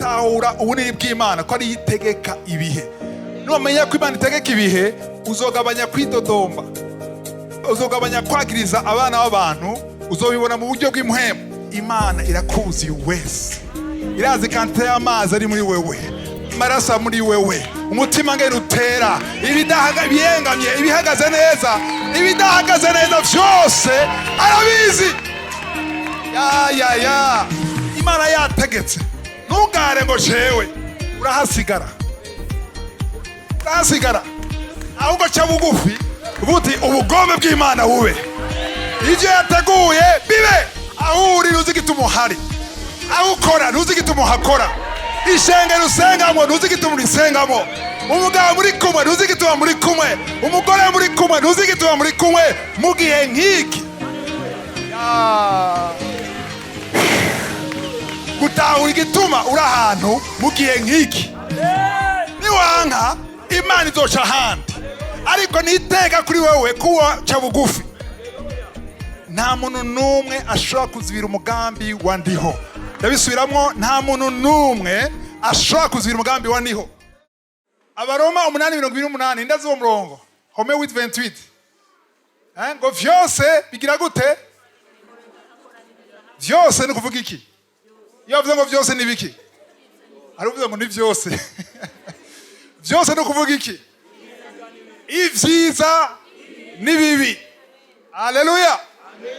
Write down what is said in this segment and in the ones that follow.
gutahura ubunini bw'Imana ko ari itegeka ibihe. Numenya ko Imana itegeka ibihe, uzogabanya kwidodomba, uzogabanya kwagiriza abana b'abantu, uzobibona mu buryo bw'impwemu. Imana irakuzi wese, irazi kante y'amazi ari muri wewe, amaraso muri wewe, umutima ngene utera, ibiyengamye, ibihagaze neza, ibidahagaze neza vyose arabizi. Ya Imana yategetse. Ntugare ngo jewe urahasigara, ahubwo ca bugufi ubuti ubugombe bw'Imana bube. Ivyo yateguye bibe. Aho uri ntuzi igituma uhari, aho ukora ntuzi igituma uhakora, ishengero usengamo ntuzi igituma urisengamo, umugabo muri kumwe ntuzi igituma muri kumwe, umugore muri kumwe ntuzi igituma muri kumwe mu gihe nk'iki. Gutahura igituma uri ahantu mu gihe nk'iki. Niwanka Imana izoca ahandi, ariko niteka kuri wewe kuwa ca bugufi. Nta muntu numwe ashobora kuzibira umugambi wa ndiho. Ndabisubiramwo, nta muntu numwe ashobora kuzibira umugambi wa ndiho. Abaroma 8:28 ndazi uwo murongo. Home with 28. Ngo vyose bigira gute? Vyose ni kuvuga iki? Iyo avuze ngo vyose ni biki? Ari uvuze ngo ni vyose. Vyose ni kuvuga iki? Ivyiza ni bibi. Haleluya.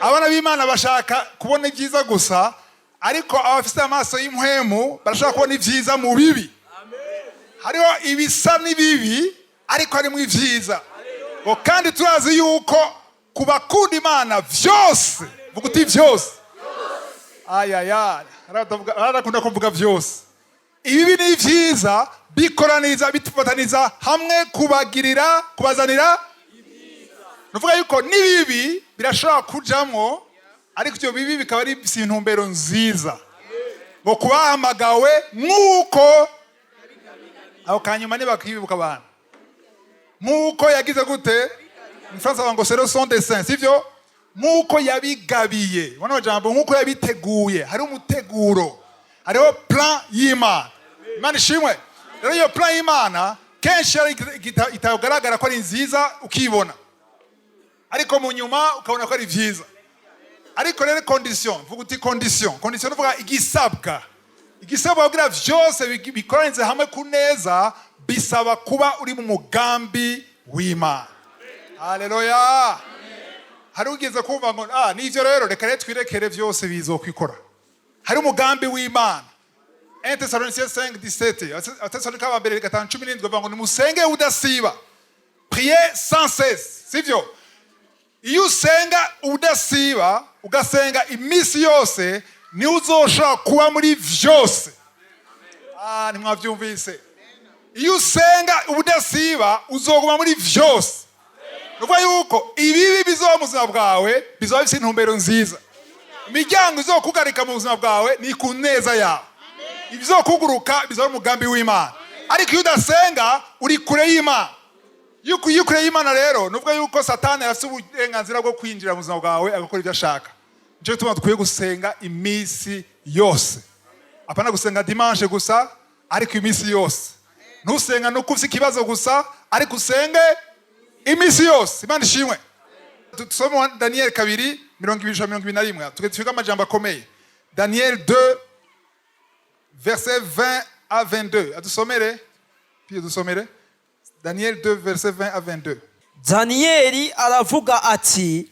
Abana b'Imana bashaka kubona ibyiza gusa, ariko abafite amaso y'impwemu barashaka kubona ibyiza mu bibi. Hariho ibisa n'ibibi ariko harimo ibyiza. Kandi turazi yuko kubakunda Imana vyose, vuga uti vyose. Arakunda kuvuga vyose. Ibibi ni vyiza bikoraniza bitufataniza hamwe kubagirira kubazanira ibyiza. Nuvuga yuko nibibi birashobora kujamwo, ariko ivyo bibi bikaba ari intumbero nziza ngo kubahamagawe nk'uko aho kanyuma nibakibuka abantu nk'uko yagize gute mu Fransa ngo c'est le son des saints, sivyo? Nk'uko yabigabiye, wana jambo nk'uko yabiteguye. Hari umuteguro, hariho plan y'Imana. Imana ishimwe. Rero iyo plan y'Imana kenshi itagaragara ko ari nziza ukibona, ariko mu nyuma ukabona ko ari vyiza. Ariko rero condition, vuga uti condition uvuga igisabwa kugira vyose bikoranze hamwe ku neza, bisaba kuba uri mu mugambi w'Imana. Haleluya. Hari ugeze kumva ngo nivyo rero reka twirekere vyose bizokwikora. Hari umugambi w'Imana. 1 Thessaloniciens 5:17, Atesalonika ba mbere 5:17 bavuga ngo nimusenge udasiba, priez sans cesse, sivyo? Iyo usenga udasiba, ugasenga imisi yose, ni uzoshobora kuba muri vyose. Nimwavyumvise. Iyo usenga udasiba, uzoguma muri vyose. Nuvuga yuko ibibi bizoba mu buzima bwawe bizoba bifite intumbero nziza. Imiryango izokugarika mu buzima bwawe ni ku neza yawe. Ibizokuguruka bizoba umugambi w'Imana. Ariko iyo udasenga uri kure y'Imana. Iyo kure y'Imana rero nuvuga yuko Satani afite uburenganzira bwo kwinjira mu buzima bwawe agakora ibyo ashaka. Nico gituma dukwiye gusenga imisi yose. Apana gusenga dimanche gusa, ariko imisi yose. Ntusenga nuko ufite ikibazo gusa, ariko usenge imisi yose. Imana ishimwe. Tusome Daniel 2:21. Tukivuga amajambo akomeye. Daniel 2 verset 20 à 22. Adusomere. Puis adusomere. Daniel 2 verset 20 à 22. Danieli aravuga ati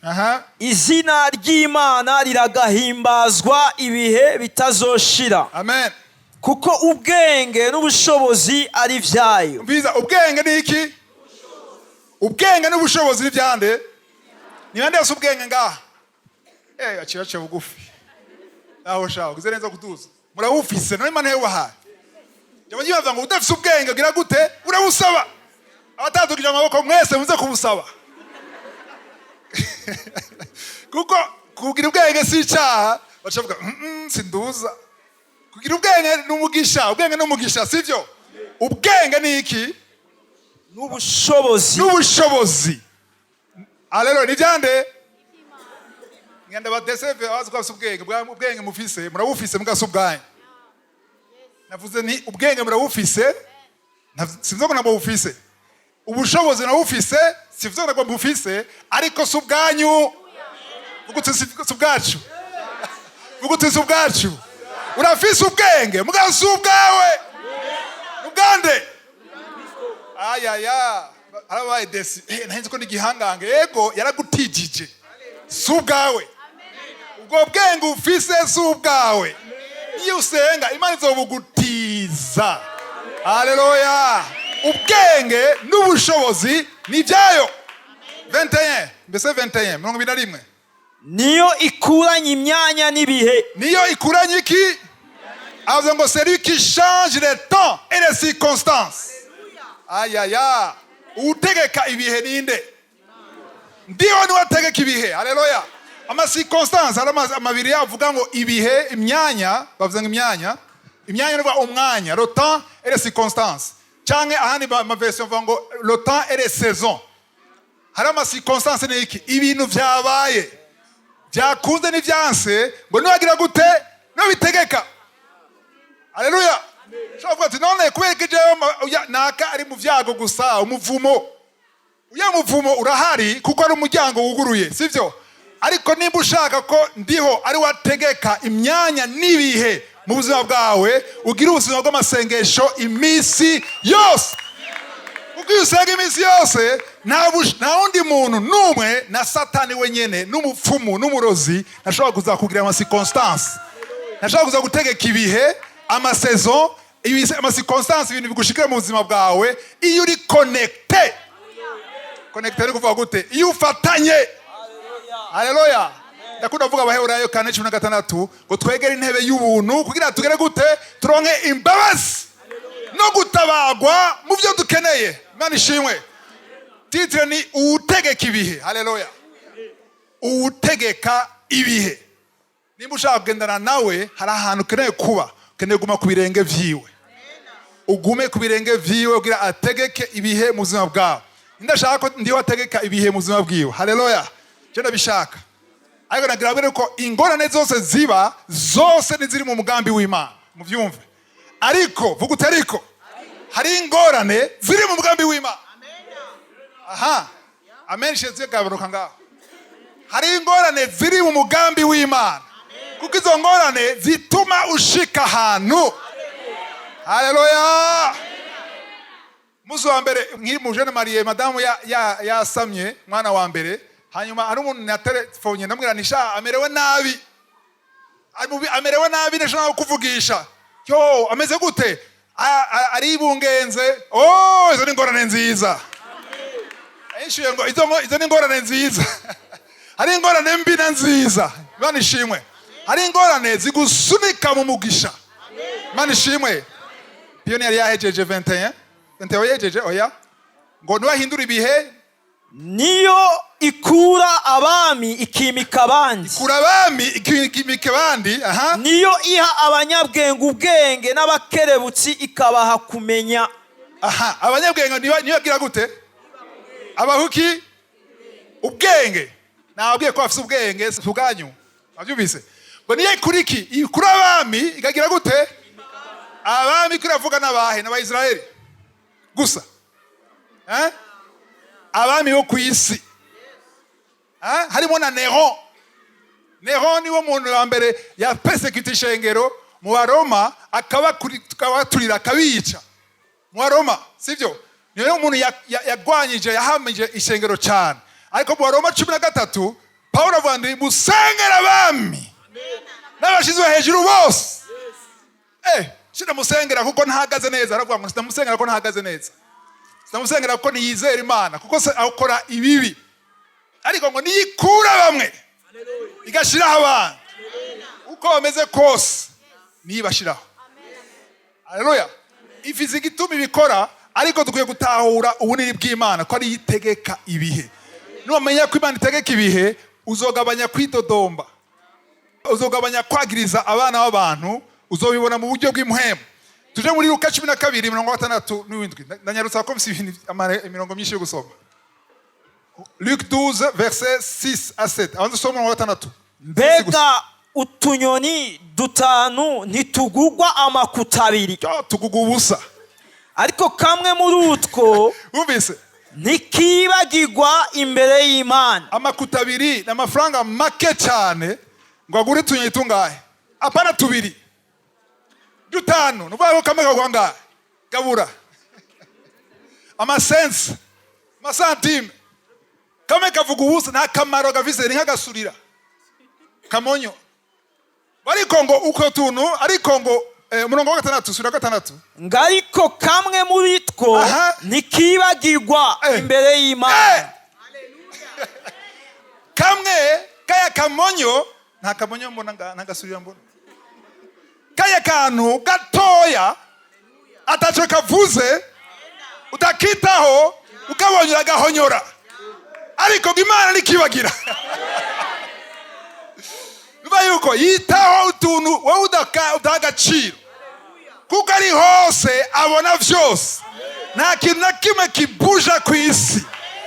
izina ry'Imana riragahimbazwa ibihe bitazoshira. Amen. Kuko ubwenge n'ubushobozi ari vyayo. Mbiza ubwenge ni iki? Ubwenge n'ubushobozi ni vyande? Ni bande yose ubwenge ngaha? Aciye bugufi. Aho shaho gize neza kutuza. Murawufise none Imana yewahaye. Jya bavuga ngo udafise ubwenge ugira gute? Urabusaba. Abatadukije amaboko mwese muze kubusaba. Kuko kugira ubwenge si icyaha, bacavuga sinduza. Kugira ubwenge n'umugisha, sivyo? Ubwenge ni iki? N'ubushobozi. Alelo ni byande? Ngenda badeseve abazi ko ubwenge mufise, murabufise mugasubwaye. navuze ni ubwenge murabufise sivyo ko nabufise ubushobozi nabufise sivyo ko nabufise ariko si ubwanyu vuga si ubwacu vuga si ubwacu urafise ubwenge mugasi ubwawe ubwande ayaya arabaye desi ntahinze ko ndigihangange yego yaragutijije si ubwawe ubwo bwenge ufise si ubwawe iyo usenga Imana izobugutiza haleluya ubwenge n'ubushobozi ni byayo 21 mbese 21 21 niyo ikuranye imyanya n'ibihe niyo ikuranye iki avuze ngo celui qui change le temps et les circonstances ayaya utegeka ibihe ninde ndiyo niwe ategeka ibihe haleluya ama circonstances amabiri yavuga ngo ibihe imyanya bavuze ngo imyanya niba umwanya le temps et les circonstances canke ahandi ma version bavuga ngo le temps et les saisons hari ama circonstances ni iki ibintu byabaye byakunze n'ivyanse ngo niwagira gute no bitegeka haleluya shavuga ati none kubera jewe naka ari mu vyago gusa umuvumo uya muvumo urahari kuko ari umuryango wuguruye sivyo ariko nimba ushaka ko ndiho ari wategeka imyanya n'ibihe mu buzima bwawe ugira ubuzima bw'amasengesho imisi yose kuko iyo usenga imisi yose nta wundi muntu n'umwe na satani wenyene n'umupfumu n'umurozi ntashobora kuzakugira ama circonstances ntashobora kuza gutegeka ibihe amasaison ama circonstances ibintu bigushikira mu buzima bwawe iyo uri connecté ni kuvuga gute iyo ufatanye haleluya ndakunda kuvuga abaheburayo 4:16 ngo twegere intebe y'ubuntu kugira tugere gute turonke imbabazi no gutabagwa mu byo dukeneye Imana ishimwe titre ni utegeka ibihe haleluya utegeka ibihe nimba ushaka kugendana nawe hari ahantu ukeneye kuba ukeneye guma ku birenge vyiwe ugume ku birenge vyiwe kugira ategeke ibihe mu buzima bwawe ndashaka ko ndiho ategeka ibihe mu buzima bwiwe haleluya je ndabishaka ariko nagira ko ingorane zose ziba zose niziri mu mugambi w'Imana mu vyumve ariko vuga utariko hari ingorane ziri mu mugambi w'Imana aha amen sheze gabaruka ngaho hari ingorane ziri mu mugambi w'Imana kuko izo ngorane zituma ushika ahantu haleluya muzo wa mbere nk'imujene Marie madamu yasamye mwana wa mbere hanyuma ari umuntu na telefone ndamwiranisha amerewe nabi nashaka kuvugisha yo ameze gute ari bungenze izo ni ngorane nziza ayishuye ngo izo ni ngorane nziza hari ingorane mbi na nziza Imana ishimwe hari ingorane zigusunika mu mugisha Imana ishimwe iyo ni yari yahejeje 21 yejeje oya ngo niwahindura ibihe niyo ikura abami ikimika abandi ikura abami ikimika abandi aha niyo iha abanyabwenge ubwenge n'abakerebutsi ikabaha kumenya aha abanyabwenge niyo agira gute abahuki ubwenge nababwiye ko afite ubwenge suganyu abyubise ngo niyo ikuriki ikura abami ikagira gute abami kuravuga n'abahe n'abayisraeli gusa abami bo ku isi harimo na Nero niwo muntu wa mbere ya persecute ishengero mu Baroma akabaturira akabica mu Baroma sivyo niyo muntu yagwanyije yahamije ishengero cyane ariko mu Baroma 13 Paulo avuga ndi musengera abami n'abashizwe hejuru bose shira musengera kuko ntahagaze neza aravuga ngo ndamusengera ko ntahagaze neza ndamusengera ko niyizera Imana kuko se akora ibibi ariko ngo niyikura bamwe igashiraho abantu uko bameze kose nibashiraho haleluya ifizi gituma ibikora ariko dukwiye gutahura ubunini bw'Imana ko ari yitegeka ibihe numenya ko Imana itegeka ibihe uzogabanya kwidodomba uzogabanya kwagiriza abana b'abantu uzobibona mu buryo bw'impuhemu tuje muri Luka 12:67 ndanyarutsa ko mfite imirongo myinshi yo gusoma Luc 12 verset 6 à 7 avanze soma mu 6 mbega utunyoni dutanu ntitugugwa amakuta abiri, tuguga ubusa. ariko kamwe muri utwo Wumvise? ntikibagirwa imbere y'Imana. Amakuta abiri ni amafaranga make cyane ngo agure utunyoni tungahe? Apana tubiri, dutanu. Nuvuga ko kamwe kagwa ngahe? Gabura amasense, amasantime. Kamwe kavuga ubusa, nta kamaro gafise, ni nk'agasurira kamonyo. Ariko ngo uko tuntu, ariko ngo umurongo wa 6 sura 6, ngariko kamwe muri two ntikibagirwa imbere y'Imana. Kamwe kaya kamonyo, nta kamonyo mbona, nta gasurira mbona. Kaya kantu gatoya ataco kavuze, utakitaho ukabonyera gahonyora, ariko Imana nikibagira. Biba yuko yitaho utuntu wowe udagaciro, kuko ari hose abona vyose. Nta kintu na kimwe kibuja ku isi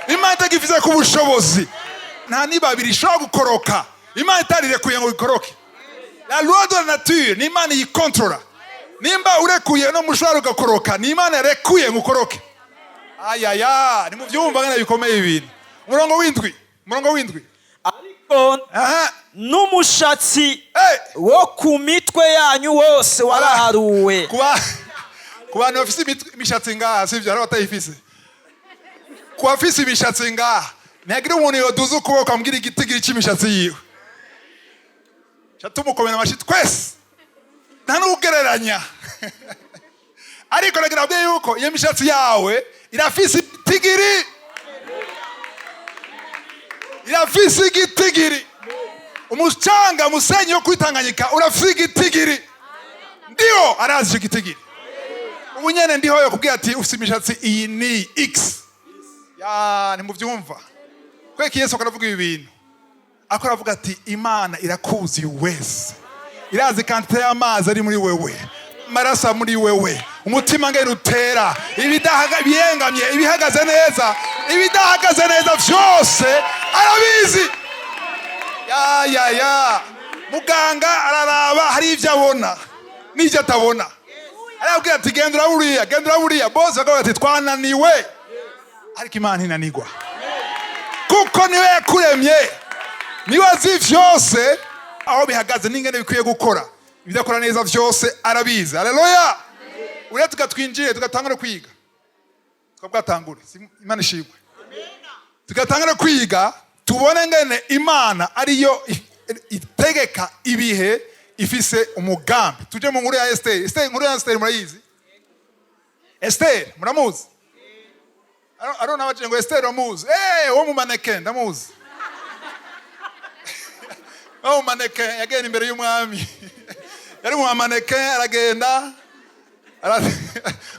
Imana itagifize ku bushobozi. Nta nibabiri ishobora gukoroka Imana itarire ngo ikoroke. La loi de la nature ni Imana yikontrola. Nimba urekuye no mushobora ugakoroka, ni Imana yarekuye ngo ukoroke. Ayaya, ni mu byumva ngana bikomeye ibintu. Umurongo w'indwi. Ariko n'umushatsi wo ku mitwe yanyu wose waraharuwe. Ku bantu bafise imishatsi ngaha, sivyo? Hari abatayifise. Ku bafise imishatsi ngaha, ntihagira umuntu yoduza ukuboko ambwira igitigiri cy'imishatsi yiwe. Tumukomera amashi twese, nta n'ugereranya. Ariko nagira abwiye yuko iyo mishatsi yawe irafise igitigiri, irafise igitigiri. Umucanga musenyi wo kwitanganyika urafise igitigiri. Ndio arazi icyo gitigiri. Ubu nyene ndiho yo kubwira ati ufise imishatsi iyi ni X. Ya ni mu byumva. Kweki Yesu akaravuga ibi bintu, akaravuga ati Imana irakuzi wese, irazi kantite y'amazi ari muri wewe, marasa muri wewe, umutima ngene utera, ibiyengamye, ibihagaze neza, ibidahagaze neza vyose arabizi. Ya muganga araraba, hari ivyo abona n'ivyo atabona. Arabwira ati gendera buriya. Bose bakavuga ati twananiwe, ariko Imana ntinanigwa, kuko niwe yakuremye, niwe azi vyose aho bihagaze n'ingene bikwiye gukora. Ibidakora neza vyose arabizi. Haleluya. Uriya tugatwinjire tugatangura kwiga, twabwatangure, Imana ishimwe. Tugatangura kwiga, tubone ngene Imana ariyo itegeka ibihe, ifise umugambi. Tuje mu nkuru ya Esther. Inkuru ya Esther murayizi? Esther muramuzi? Arona waje ngo Esther amuzi. Wo mu maneke ndamuzi. Wo maneke yagenda imbere y'umwami. Yari mu maneke aragenda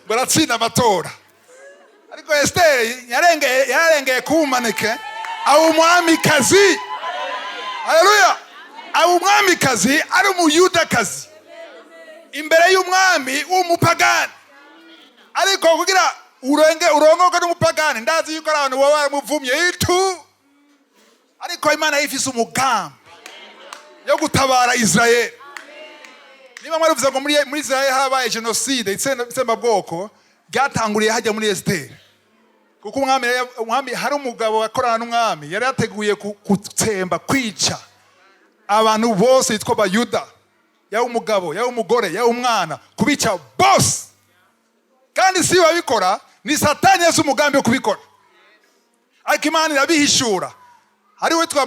baratsinda amatora. Ariko Esther yarengeye ku maneke aho umwami kazi. Haleluya. Aho umwami kazi ari umuyuda kazi imbere y'umwami w'umupagani. Ariko kugira urongoke n'umupagani, ndazi yuko abantu baba baramuvumye itu, ariko Imana yifise umugambi yo gutabara Israel. Niba mwaravuze ngo muri Israel habaye genocide, itsembabwoko, ryatanguriye hajya muri Esther. Kuko umwami hari umugabo wakorana n'umwami, yari yateguye gutsemba, kwica abantu bose yitwa Bayuda, yawe umugabo, yawe umugore, yawe umwana, kubica bose. Kandi si babikora, ni Satani yase umugambi wo kubikora. Ariko Imana irabihishura. Hari witwa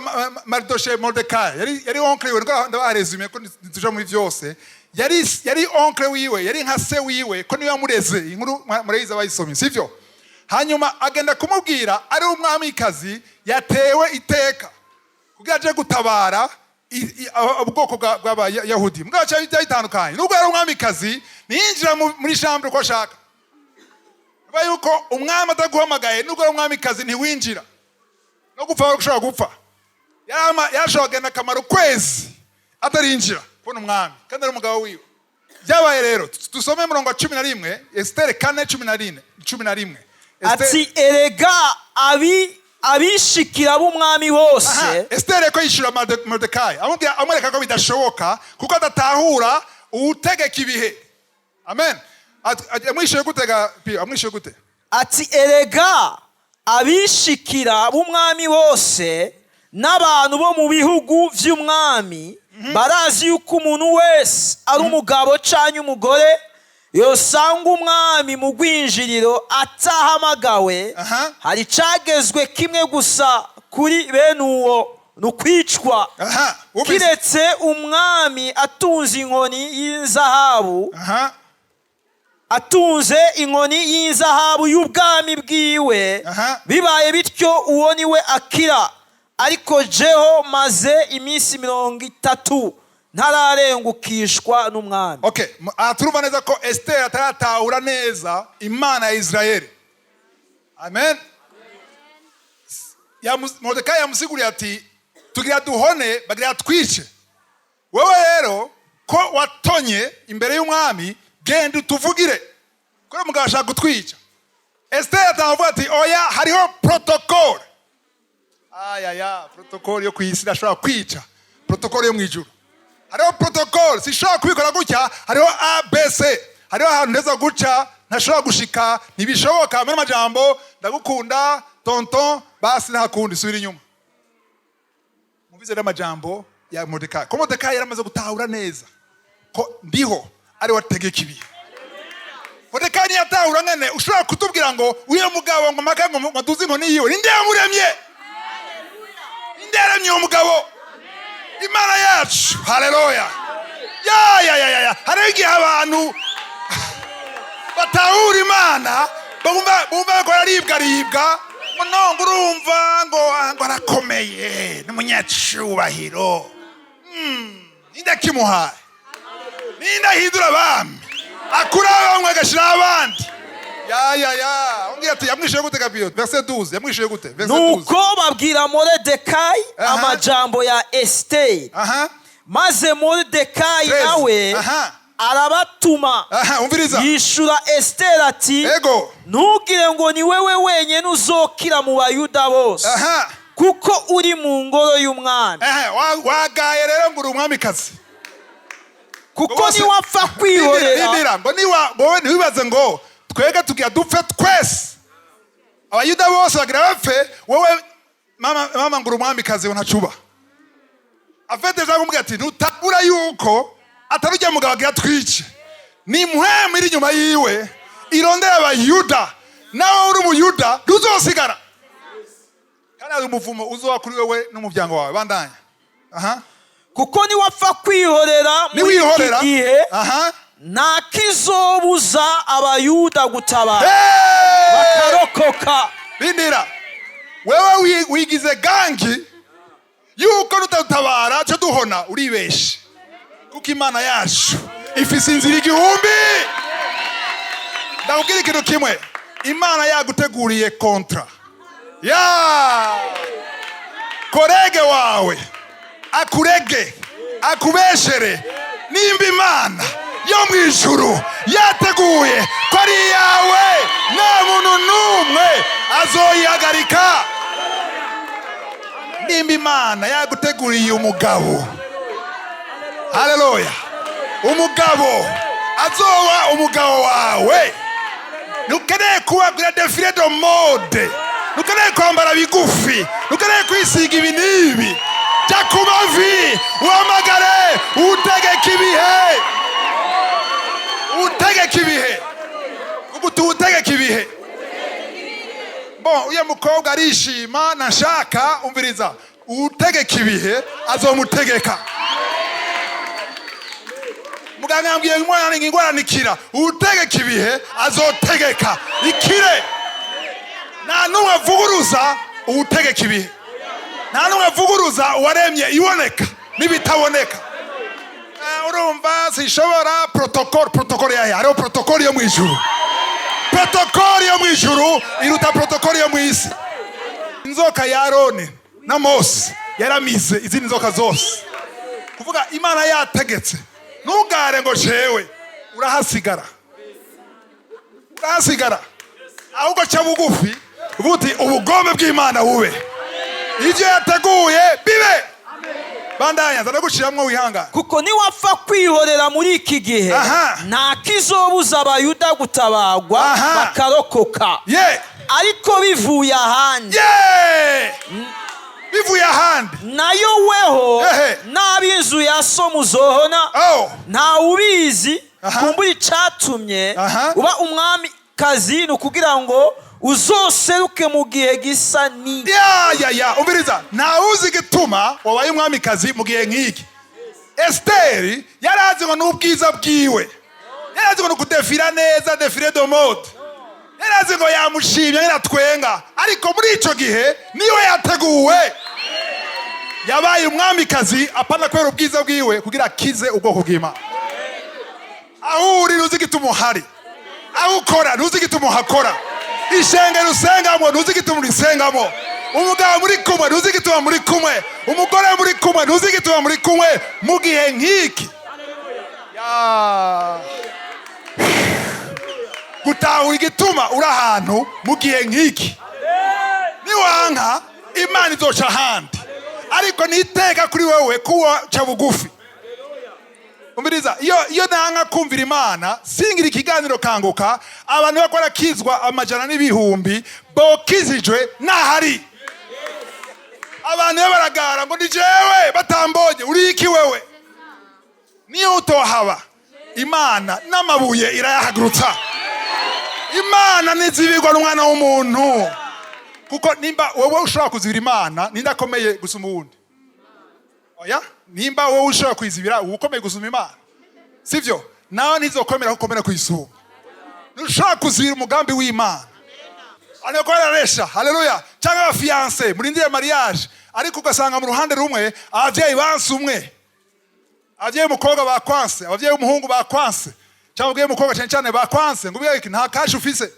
Mordecai, yari oncle wiwe, ndabaresume ko nituja muri vyose. Yari oncle wiwe, yari nka se wiwe, ko niwe yamureze. Inkuru murayiza bayisomye, sivyo? Hanyuma agenda kumubwira ari umwamikazi yatewe iteka kugira aje gutabara ubwoko bw'Abayahudi. Mbwa cyo bitandukanye. Nubwo ari umwamikazi, niyinjira muri chambre ko ashaka. Biba yuko umwami ataguhamagaye, nubwo ari umwamikazi ntiwinjira. No gupfa ushobora gupfa. Yashobora kugenda akamaro kwezi atarinjira kubona umwami, kandi ari umugabo wiwe. Byabaye rero, dusome murongo 11, Esther 4:11. Ati erega abishikira b'umwami bose. Esiteri ko yishura Moridekayi amwereka ko bidashoboka kuko adatahura uwutegeka ibihe. Amen. Amwishuye gute? Ati erega abishikira b'umwami bose n'abantu bo mu bihugu vy'umwami barazi yuko umuntu wese ari umugabo canke umugore yosanga umwami mu rwinjiriro atahamagawe. Hari cagezwe kimwe gusa kuri bene uwo nukwicwa, kiretse umwami atunze inkoni y'inzahabu, atunze inkoni y'inzahabu y'ubwami bwiwe. Bibaye bityo uwo niwe akira, ariko jeho maze iminsi 30 ntararengukishwa n'umwami. Okay, turumva neza ko Esther ataratahura neza Imana ya Israeli. Amen. Moridekayi yamusiguriye ati tugira duhone bagira twice. Wewe rero ko watonye imbere y'umwami genda utuvugire ko mugabo ashaka gutwica. Esther atavuga ati oya hariho protocol. Protocol yo kwisi ndashobora kwica. Protocol yo mwijuru. Hariho protocol sishobora kubikora gutya, hariho ABC, hariho ahantu ndeza guca ntashobora gushika, ntibishoboka. Muri majambo ndagukunda tonton basi ntakundi subira inyuma. Mubize n'amajambo ya Moridekayi. Ko Moridekayi yaramaze gutahura neza ko ndiho ari wategeka ibihe. Moridekayi yatahura ngene ushobora kutubwira ngo uyo mugabo ngo maka ngo maduzi ngo niyo ninde yamuremye. Ninde yaremye uwo mugabo? Imana yacu. Haleluya. Hari igihe abantu batahura Imana bumva ko aribwa ngo urumva ngo arakomeye n'umunyacubahiro. Ninde kimuhaye? Ninde ahindura abami akura bamwe agashira abandi? Ongera ati yamwishuye gute Gabriel? Verset 12 yamwishuye gute? Verset 12. Nuko babwira Moridekayi amajambo ya Esteri. Maze Moridekayi nawe arabatuma. Yishura Esteri ati ntugire ngo ni wewe wenyene uzokira mu Bayuda bose, kuko uri mu ngoro y'umwami. Wagaye rero ngo uri umwamikazi, kuko niwapfa kwihorera. Wowe ntiwibaze ngo twega tugira dupfe twese, Abayuda bose bagira bapfe, wowe mama ngo uri umwamikazi unacuba. Afete jago mbwira ati nutabura yuko atarujya mugabo agira twice, ni muhemu iri nyuma yiwe irondera Abayuda, nawe uri umuyuda ntuzosigara. Kandi ari umuvumo uzoba kuri wewe n'umuryango wawe. Bandanya. Kuko niwapfa kwihorera muri iki gihe nta kizobuza Abayuda gutabara bakarokoka. Bindira wewe wigize gangi yuko nutatabara cyo duhona uribeshe, kuko Imana yacu ifise inzira igihumbi. Ndakubwira ikintu kimwe, Imana yaguteguriye kontra. Korege wawe akurege akubeshere, nimba Imana yo mwijuru yateguye ko ari yawe nta muntu numwe azoyihagarika. Nimba Imana yaguteguriye umugabo, haleluya, umugabo azoba umugabo wawe, ntukeneye kubagura defile de mode, ntukeneye kwambara bigufi, ntukeneye kwisiga ibi n'ibi. Jya ku mavi uhamagare utegeka ibihe, utegeka ibihe, kuko utegeka ibihe. Uyu mukobwa arishima, nashaka umviriza, utegeka ibihe azomutegeka. Muganga yambwiye ingwara nikira, utegeka ibihe azotegeka ikire. Nta numwe avuguruza utegeka ibihe, nta numwe avuguruza uwaremye iboneka n'ibitaboneka. Urumva sishobora protocol yahe, hariho protocol yo mwijuru. Protocol yo mwijuru iruta protocol yo mwisi. Inzoka ya Aroni na Mose yaramize izindi nzoka zose, kuvuga Imana yategetse ntugare ngo jewe, urahasigara ahubwo cya bugufi uvuti ubugombe bw'Imana bube, ibyo yateguye bibe. Bandanya ndagushiramwo wihanga, kuko niwapfa kwihorera muri iki gihe nta kizobuza abayuda gutabagwa bakarokoka, ariko bivuye ahandi. Bivuye ahandi nayo weho n'ab'inzu ya so muzohona nta ubizi. Kumbura icatumye uba umwami kazi ni ukugira ngo uzoseruke mu gihe gisa ni umviriza, nta uzi igituma wabaye umwami kazi mu gihe nk'iki. Esteri yarazi ngo n'ubwiza bwiwe, yarazi ngo n'ukudefira neza, defire de mode, yarazi ngo yamushimye nyiratwenga, ariko muri ico gihe niwe yateguwe. Yabaye umwami kazi apana kubera ubwiza bwiwe kugira akize ubwoko bw'Imana. Aho uri ntuzi igituma uhari, aho ukora ntuzi igituma uhakora, ishengero usengamo ntuzi igituma urisengamo, umugabo muri kumwe ntuzi igituma muri kumwe, umugore muri kumwe ntuzi igituma muri kumwe mu gihe nk'iki. Gutahura igituma uri ahantu mu gihe nk'iki. Niwanka Imana izoca ahandi, ariko niteka kuri wewe kuwa ca bugufi. Umviriza, iyo nanka kumvira Imana, singira ikiganiro kanguka, abantu bakora kizwa amajana n'ibihumbi bokizijwe nahari. Abantu baragara ngo ni jewe batambonye, uri iki wewe? Niyo utohaba Imana n'amabuye irayahagurutsa. Imana nizibirwa n'umwana w'umuntu, kuko nimba wowe ushobora kuzibira Imana nindakomeye gusuma uwundi. Oya, nimba wowe ushobora kwizibira ukomeye gusuma Imana, sivyo? Nawe ntizokomera kukomera kuyisuma. Nushobora kuzibira umugambi w'Imana. Aneko araresha, haleluya. Cyangwa abafiance murindire mariage, ariko ugasanga mu ruhande rumwe abavyeyi banse umwe, abavyeyi umukobwa bakwanse, abavyeyi umuhungu bakwanse, cyangwa abavyeyi umukobwa cyane bakwanse, ngo ubwiye iki nta kashi ufise,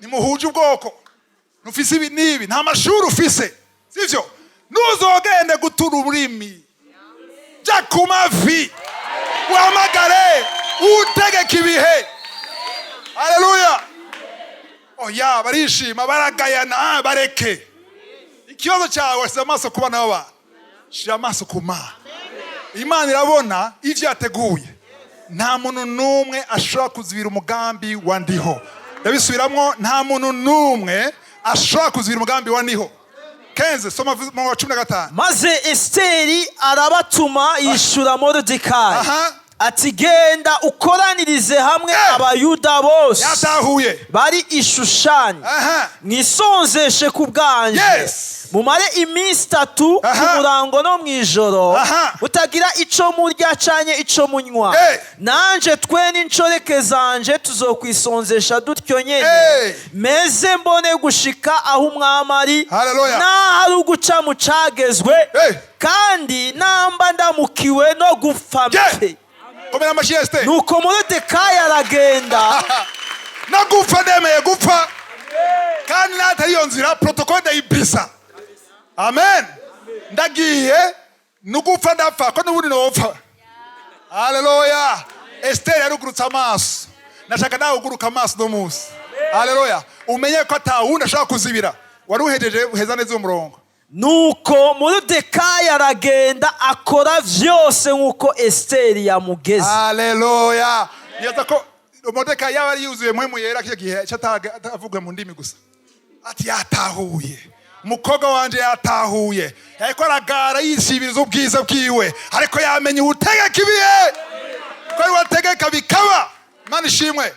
nimuhuje ubwoko, nufise ibi nibi, nta mashuri ufise, sivyo? Nuzogende gutura ururimi, ja ku mavi, uhamagare utegeka ibihe. Haleluya. Oya, barishima baragayana, bareke. Ikibazo cyawe si amaso ku bana b'abantu, shira amaso ku Mana. Imana irabona ivyo yateguye. Nta muntu n'umwe ashobora kuzibira umugambi wa ndiho. Ndabisubiramwo, nta muntu n'umwe ashobora kuzibira umugambi wa ndiho. Kenze soma mu 15. Maze Esteri arabatuma yishura Moridekayi ati genda ukoranirize hamwe abayuda bose bari i Shushani, mwisonzeshe ku bwanje, mumare iminsi 3 ku murango no mwijoro, utagira ico murya canke ico munywa. Nanje twe n'incoreke zanje tuzokwisonzesha dutyo nyene, meze mbone gushika aho umwami ari, n'ahari uguca mu cagezwe, kandi namba ndamukiwe no gupfa mpe. Nuko Moridekayi aragenda no gupfa, nemeye gupfa, kandi natari iyo nzira protokole ndayibisa. Amen. Ndagiye nugupfa ndapfa ko nubundi nopfa. Haleluya. Esteri yarugurutse amaso, nashaka nawe uguruka amaso no munsi. Haleluya. Umenye ko atawundi ashaka kuzibira, wari uhejeje uheza neza umurongo. Nuko Moridekayi aragenda akora vyose nkuko Esteri yamugeze. Haleluya. Niyaza ko Moridekayi yari yuzuye mpwemu yera kiyo gihe cyatavuga mu ndimi gusa. Ati yatahuye, umukobwa wanje yatahuye, yariko aragara yishibiriza ubwiza bwiwe, ariko yamenye utegeka ibihe, ko ari wategeka bikaba. Imana ishimwe.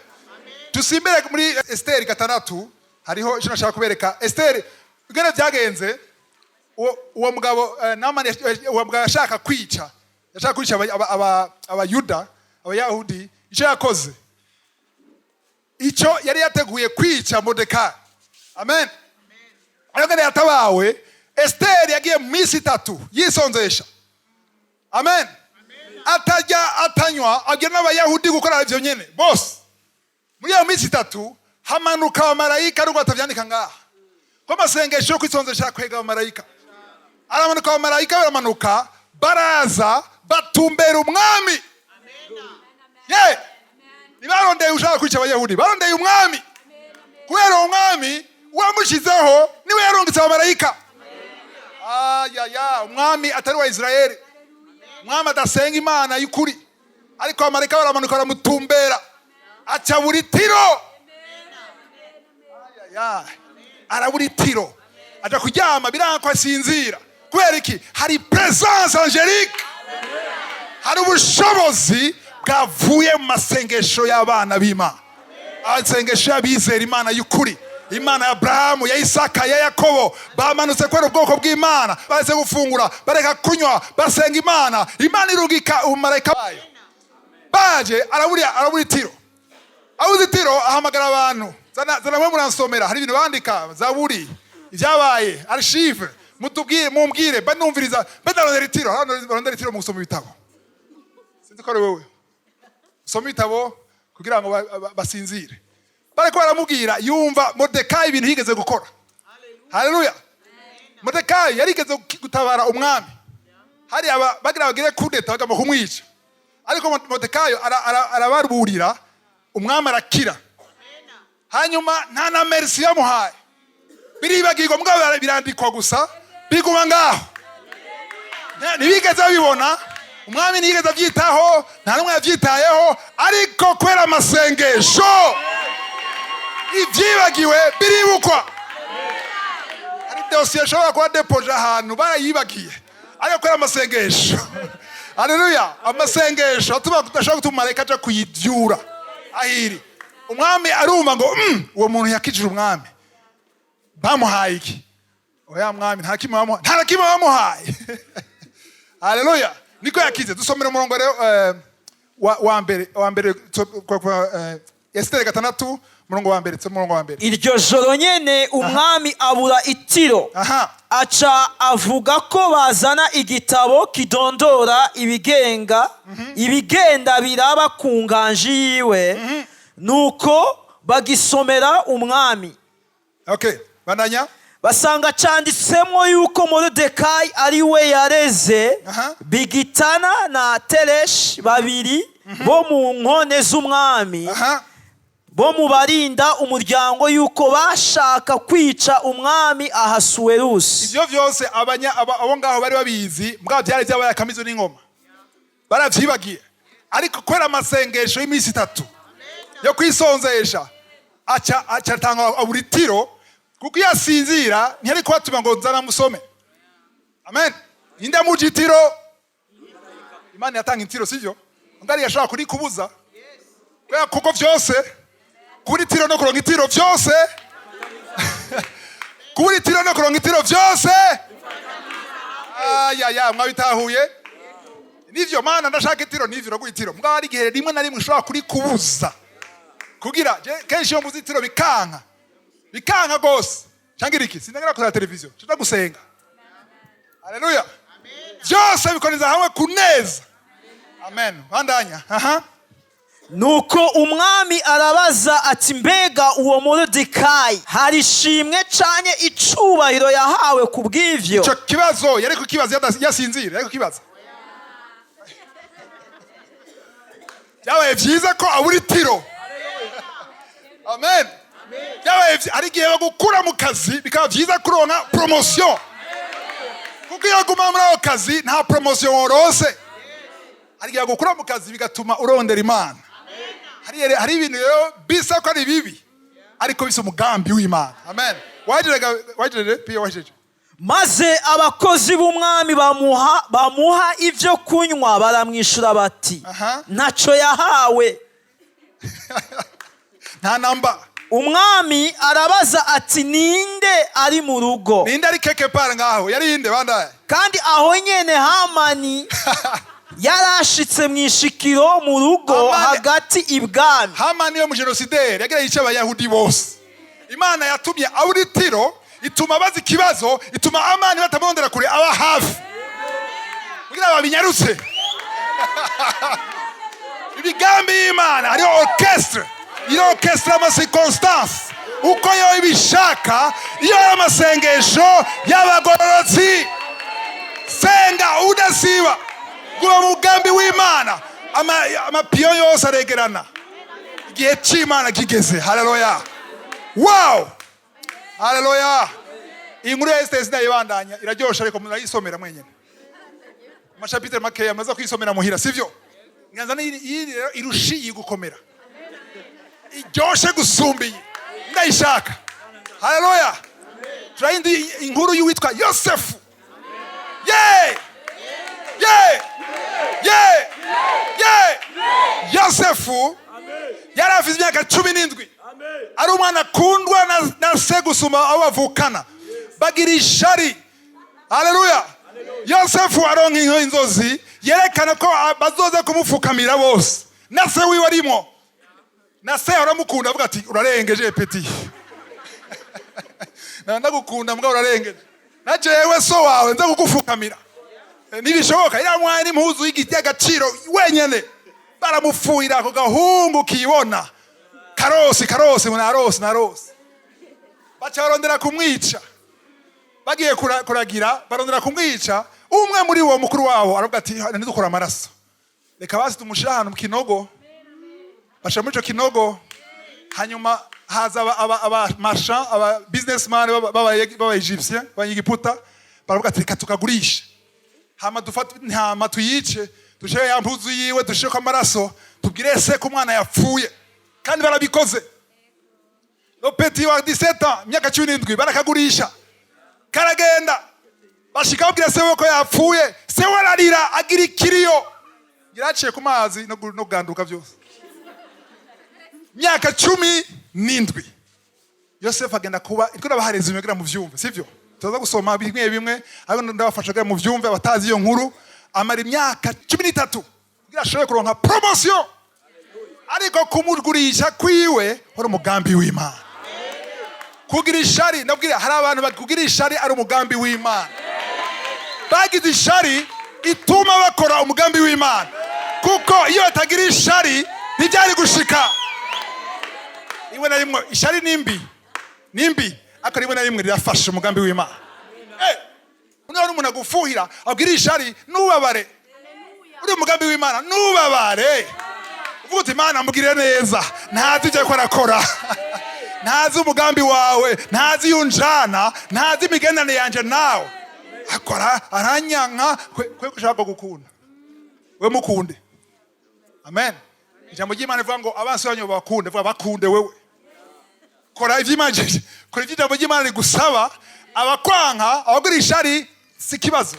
Tusimbere muri Esteri 6 hariho icyo nashaka kubereka. Esteri bigene byagenze, uwo mugabo Namani uwo mugabo yashaka kwica abayuda, abayahudi. Icyo yakoze, icyo yari yateguye kwica Moridekayi. Amen. Ariko yatabawe. Esteri yagiye mu minsi 3 yisonzesha. Amen. Atajya atanywa, abwira n'abayahudi gukora ivyo nyene bose. Muri iyo minsi 3 hamanuka abamarayika, ariko atavyandika ngaha ko masengesho yo kwisonzesha kwega abamarayika. Aramanuka abamarayika, baramanuka baraza batumbera umwami. Nibarondeye ushaka kwica abayahudi, barondeye umwami. Kubera umwami uwamushizeho niwe yarungitse abamarayika. Umwami atari wa Israeli, umwami adasenga Imana y'ukuri, ariko abamarayika baramanuka baramutumbera aca buri tiro. Arabura itiro aja kuryama biranga ko asinzira. Kubera iki? Hari presence angelique, hari ubushobozi bwavuye mu masengesho y'abana b'Imana, amasengesho y'abizera Imana y'ukuri, Imana ya Abrahamu, ya Isaka, ya Yakobo. Bamanutse kwera ubwoko bw'Imana, baretse gufungura, bareka kunywa, basenga Imana. Imana irungika umumarayika wayo, baje arabura itiro. Abuze itiro ahamagara abantu, zana mwe muransomera, hari ibintu bandika, Zaburi, ibyabaye, archive, mutubwire, mumbwire, banumviriza, badarondera itiro. Barondera itiro mu gusoma ibitabo. Sinzi ko ari wowe usoma ibitabo kugira ngo basinzire. Bariko baramubwira, yumva Mordekai ibintu yigeze gukora. Haleluya. Mordekai yarigeze gutabara umwami, hari bagira bagire kudeta bagamba kumwica, ariko Mordekai arabaruburira, umwami arakira. Hanyuma nta na merci yamuhaye, biribagirwa mugabo birandikwa gusa, biguma ngaho. Ntibigeze babibona, umwami ntiyigeze abyitaho, nta n'umwe yabyitayeho, ariko kwera amasengesho ibyibagiwe biribukwa. Hari dosiye ishobora kuba depoje ahantu barayibagiye, ariko kwera amasengesho. Haleluya. Amasengesho atuma tudashobora gutuma marayika aja kuyivyura ahiri. Umwami arumva ngo uwo muntu yakijije umwami, bamuhaye iki? Oya mwami nta kimwe bamuhaye. Haleluya. Niko yakize. Dusomera umurongo rero wa mbere Esiteri 6 umurongo wa mbere. Iryo joro nyene umwami abura itiro, aca avuga ko bazana igitabo kidondora ibigenda biraba ku nganji yiwe, nuko bagisomera umwami. Okay, bandanya. Basanga canditsemwo yuko Mordekai ari we yareze Bigitana na Tereshi, babiri bo mu nkone z'umwami, bo mu barinda umuryango, yuko bashaka kwica umwami Ahasuwerusi. Ivyo vyose abo ngaho bari babizi, mbwa byari byabaye akamizo n'ingoma, baravyibagiye. Ariko kwera amasengesho y'imisi 3 yo kwisonzesha, aca tanga aburitiro, kuko yasinzira ntiyari kwatuma ngo nzana musome. Amen. Inde mujitiro, Imana yatanga intiro, sivyo? Ngari yashaka kuri kubuza. Kwa kuko vyose kuri tiro no kuronka itiro vyose kuri tiro no kuronka itiro vyose mwabitahuye. Nivyo Mana ndashaka itiro, nivyo no guitiro. Mbwa ari gihe rimwe na rimwe ushobora kuri kubuza kugira kenshi yo muzitiro bikanka gose. Changira iki? Sindagera kuri televiziyo, cyo gusenga. Haleluya. Byose bikoreza hamwe kuneza. Amen. Bandanya. Nuko umwami arabaza ati, mbega uwo Mordekai hari shimwe canye icubahiro yahawe kubw'ivyo? Ico kibazo yari kukibaza yasinzira, yari kukibaza. Yabaye vyiza ko aburi tiro. Amen. Yabaye ari gihe bagukura mu kazi bikaba vyiza kuronka promotion. Kuko iyo guma muri ako kazi nta promotion worose. Ari gihe bagukura mu kazi bigatuma urondera Imana. Hari ibintu rero bisa ko ari bibi, ariko bisa umugambi w'Imana. Amen. Wajirega pia wajeje. Maze abakozi b'umwami bamuha ivyo kunywa, baramwishura bati, ntaco yahawe. Nta namba. Umwami arabaza ati, ninde ari mu rugo? Ninde ari keke pare ngaho? Yari inde bandaye? Kandi aho nyene Hamani yarashitse mwishikiro mu rugo hagati ibwami. Hamani yo mu genocidaire yagira yica abayahudi bose. Imana yatumye auditiro, ituma bazi kibazo, ituma Amani batamondera kure aba hafi kugira babinyarutse. Ibigambi y'Imana ari orchestre, iri orchestre ama circonstance uko yo ibishaka, iyo amasengesho y'abagororotsi. Senga udasiba kuba mugambi w'Imana, amapiyo yose aregerana igihe cy'Imana kigeze. Haleluya. Wow. Haleluya. Inkuru ya Esther sinayibandanya iraryosha ariko murayisomera mwenyene. Amashapitire makeya amaze kwisomera muhira sivyo? Nganza iyi irushiye gukomera. Iryoshe gusumbiye. Ndayishaka. Haleluya. Turayindi inkuru y'uwitwa Yosefu. Yeah! Yeah! Yeah! Yeah! Yosefu yari afite imyaka 17. Ari umwana akundwa na se gusuma abo bavukana. Bagira ishari. Haleluya. Yosefu aronka inzozi yerekana ko bazoza kumufukamira bose. Na se wiwe arimo. Na se aramukunda avuga ati urarengeje peti. Ndagukunda mbwa urarengeje. Na jewe so wawe nza kugufukamira. Nibishoboka ira mwana impuzu y'igiti y'agaciro wenyene. Baramufuira ako gahungu kibona. Karosi na rosi. Bacarondera kumwica. Bagiye kuragira barondera kumwica. Umwe muri wo mukuru wabo aravuga ati ndidukora amaraso. Reka basi tumushira ahantu mu kinogo. Basha muri ico kinogo. Hanyuma haza aba marchand, aba businessman baba Egyptien, banyigiputa. Baravuga ati reka tukagurisha. Hama dufata ntama tuyice. Dushe ya mpuzu yiwe dushe ko amaraso. Tubwire se ko umwana yapfuye. Kandi barabikoze. No petit wa 17 ans, myaka 17 barakagurisha. Karagenda. Bashika babwira se ko yapfuye. Se wararira agira ikiriyo. Yaraciye ku mazi no kuganduka byose. Myaka 17. Yosefu agenda kuba iko nabahareza imigera mu vyumve, sivyo? Tuza gusoma bimwe ariko ndabafashaga mu vyumve batazi iyo nkuru. Amara imyaka 13 kugira ashobore kuronka promotion. Ariko kumugurisha kwiwe wari umugambi w'Imana. Kugira ishari ndabwira hari abantu bakugira ishari ari umugambi w'Imana. Bagize ishari ituma bakora umugambi w'Imana. Kuko iyo atagira ishari ntibyari gushika. Iwe na rimwe ishari nimbi ariko rimwe na rimwe rirafasha umugambi w'Imana. Uno umuntu agufuhira abwira ishari nubabare. Uri umugambi w'Imana nubabare. Uvuga Imana mugire neza ntazi icyo arakora. Ntazi umugambi wawe, ntazi yunjana, ntazi imigendane yanje nawe. Akora aranyanka kwe gushaka gukunda. We mukunde. Amen. Ijambo ry'Imana rivuga ngo abansi banyu bakunde, vuga bakunde wewe. Kora ivy'Imana, kora ijambo ry'Imana rigusaba, abakwanka, abagura ishari si kibazo.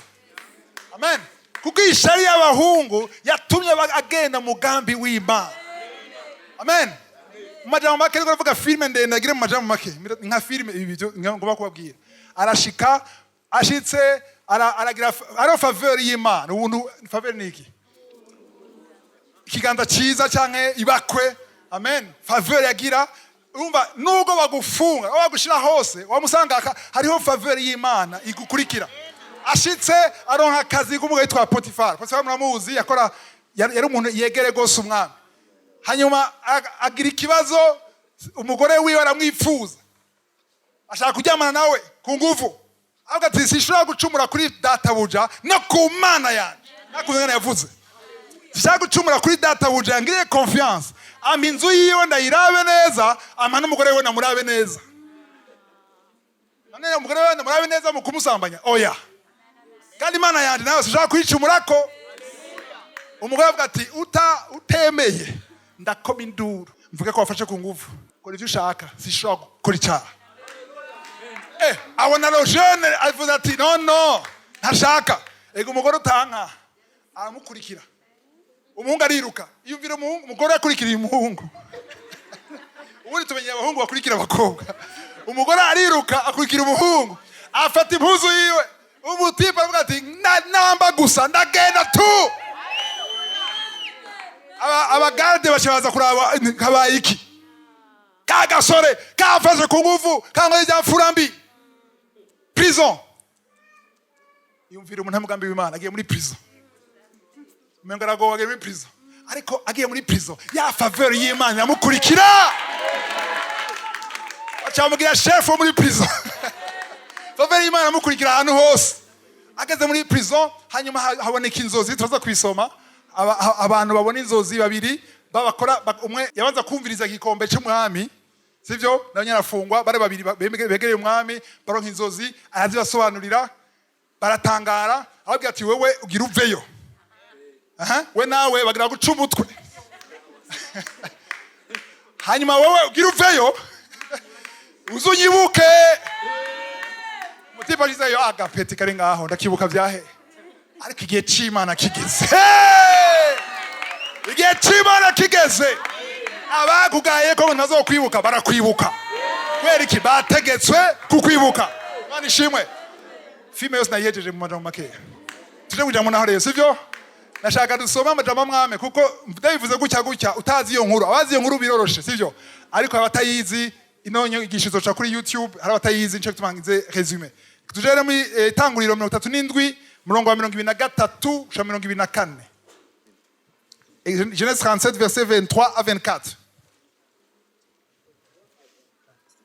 Amen. Kuko ishari y'abahungu yatumye agenda mugambi w'Imana. Amen. Majambo make riko ravuga filme ndende agire mu majambo make nka filme ibi byo ngomba kubabwira. Arashika ashitse aragira aro faveur y'Imana. Ubuntu faveur niki? Ikiganza ciza canke ibakwe. Amen. Faveur yagira urumva nugo bagufunga bagushira hose wamusanga hariho faveur y'Imana igukurikira. Ashitse aronka akazi k'umugabo witwa Potifar. Potifar muramuzi yakora yari umuntu yegere gose umwami. Hanyuma agira ikibazo umugore wiwe aramwifuza. Ashaka kuryamana nawe ku nguvu. Avuga ati sishobora gucumura kuri databuja no ku Mana yanje. Nakuzengana yavuze. Sishaka gucumura kuri databuja ngire confiance. Aminzu yiwe ndayirabe neza, amana umugore we namurabe neza. None umugore we namurabe neza mu kumusambanya. Oya. Kandi Imana yanje nawe sishaka kwicumurako. Umugore avuga ati utemeye ndakoma induru. Mvuge ko wafashe ku nguvu. Kora ivyo ushaka, sishobora gukora icyaha. Abona lo jeune avuze ati no ntashaka. Ego umugore utanka aramukurikira. Umuhungu ariruka. Yumvira umugore akurikira umuhungu. Ubundi tumenye abahungu bakurikira abakobwa. Umugore ariruka akurikira umuhungu. Afata impuzu yiwe. Umutipa avuga ati namba gusa ndagenda tu. Abagarde bashabaza kuraba kabaye iki. Kagasore kafashe ku nguvu kango ijya furambi. Prison. Yumvira umuntu mugambi w'Imana agiye muri prison. Mengarago agiye muri prison. Ariko agiye muri prison ya faveur y'Imana yamukurikira. Acamugira chef muri prison. Faveur y'Imana yamukurikira ahantu hose. Ageze muri prison hanyuma haboneka inzozi tuza kwisoma. Abantu babona inzozi babiri babakora umwe yabanza kumviriza igikombe cy'umwami sivyo nabanye arafungwa bare babiri begereye umwami baronka inzozi arazibasobanurira baratangara ababwira ati wewe ugira uveyo we nawe bagira guca umutwe hanyuma wewe ugira uveyo uzunyibuke mutipa jizayo agapeti kari ngaho ndakibuka byahe ariko igihe c'Imana kigeze igihe c'Imana kigeze abakugaye ko ntazokwibuka barakwibuka kwera iki bategetswe kukwibuka mwana ishimwe filime yose nayejeje mu majambo make tuje kuja mu naho rero sivyo nashaka dusoma amajambo mwame kuko ndabivuze gutya utazi iyo nkuru abazi iyo nkuru biroroshe sivyo ariko abatayizi ino nyigisho zoca kuri YouTube hari abatayizi nce tumangize resume tujere mu itanguriro 37 murongo wa 23 sha 24 Genèse 37 verset 23 à 24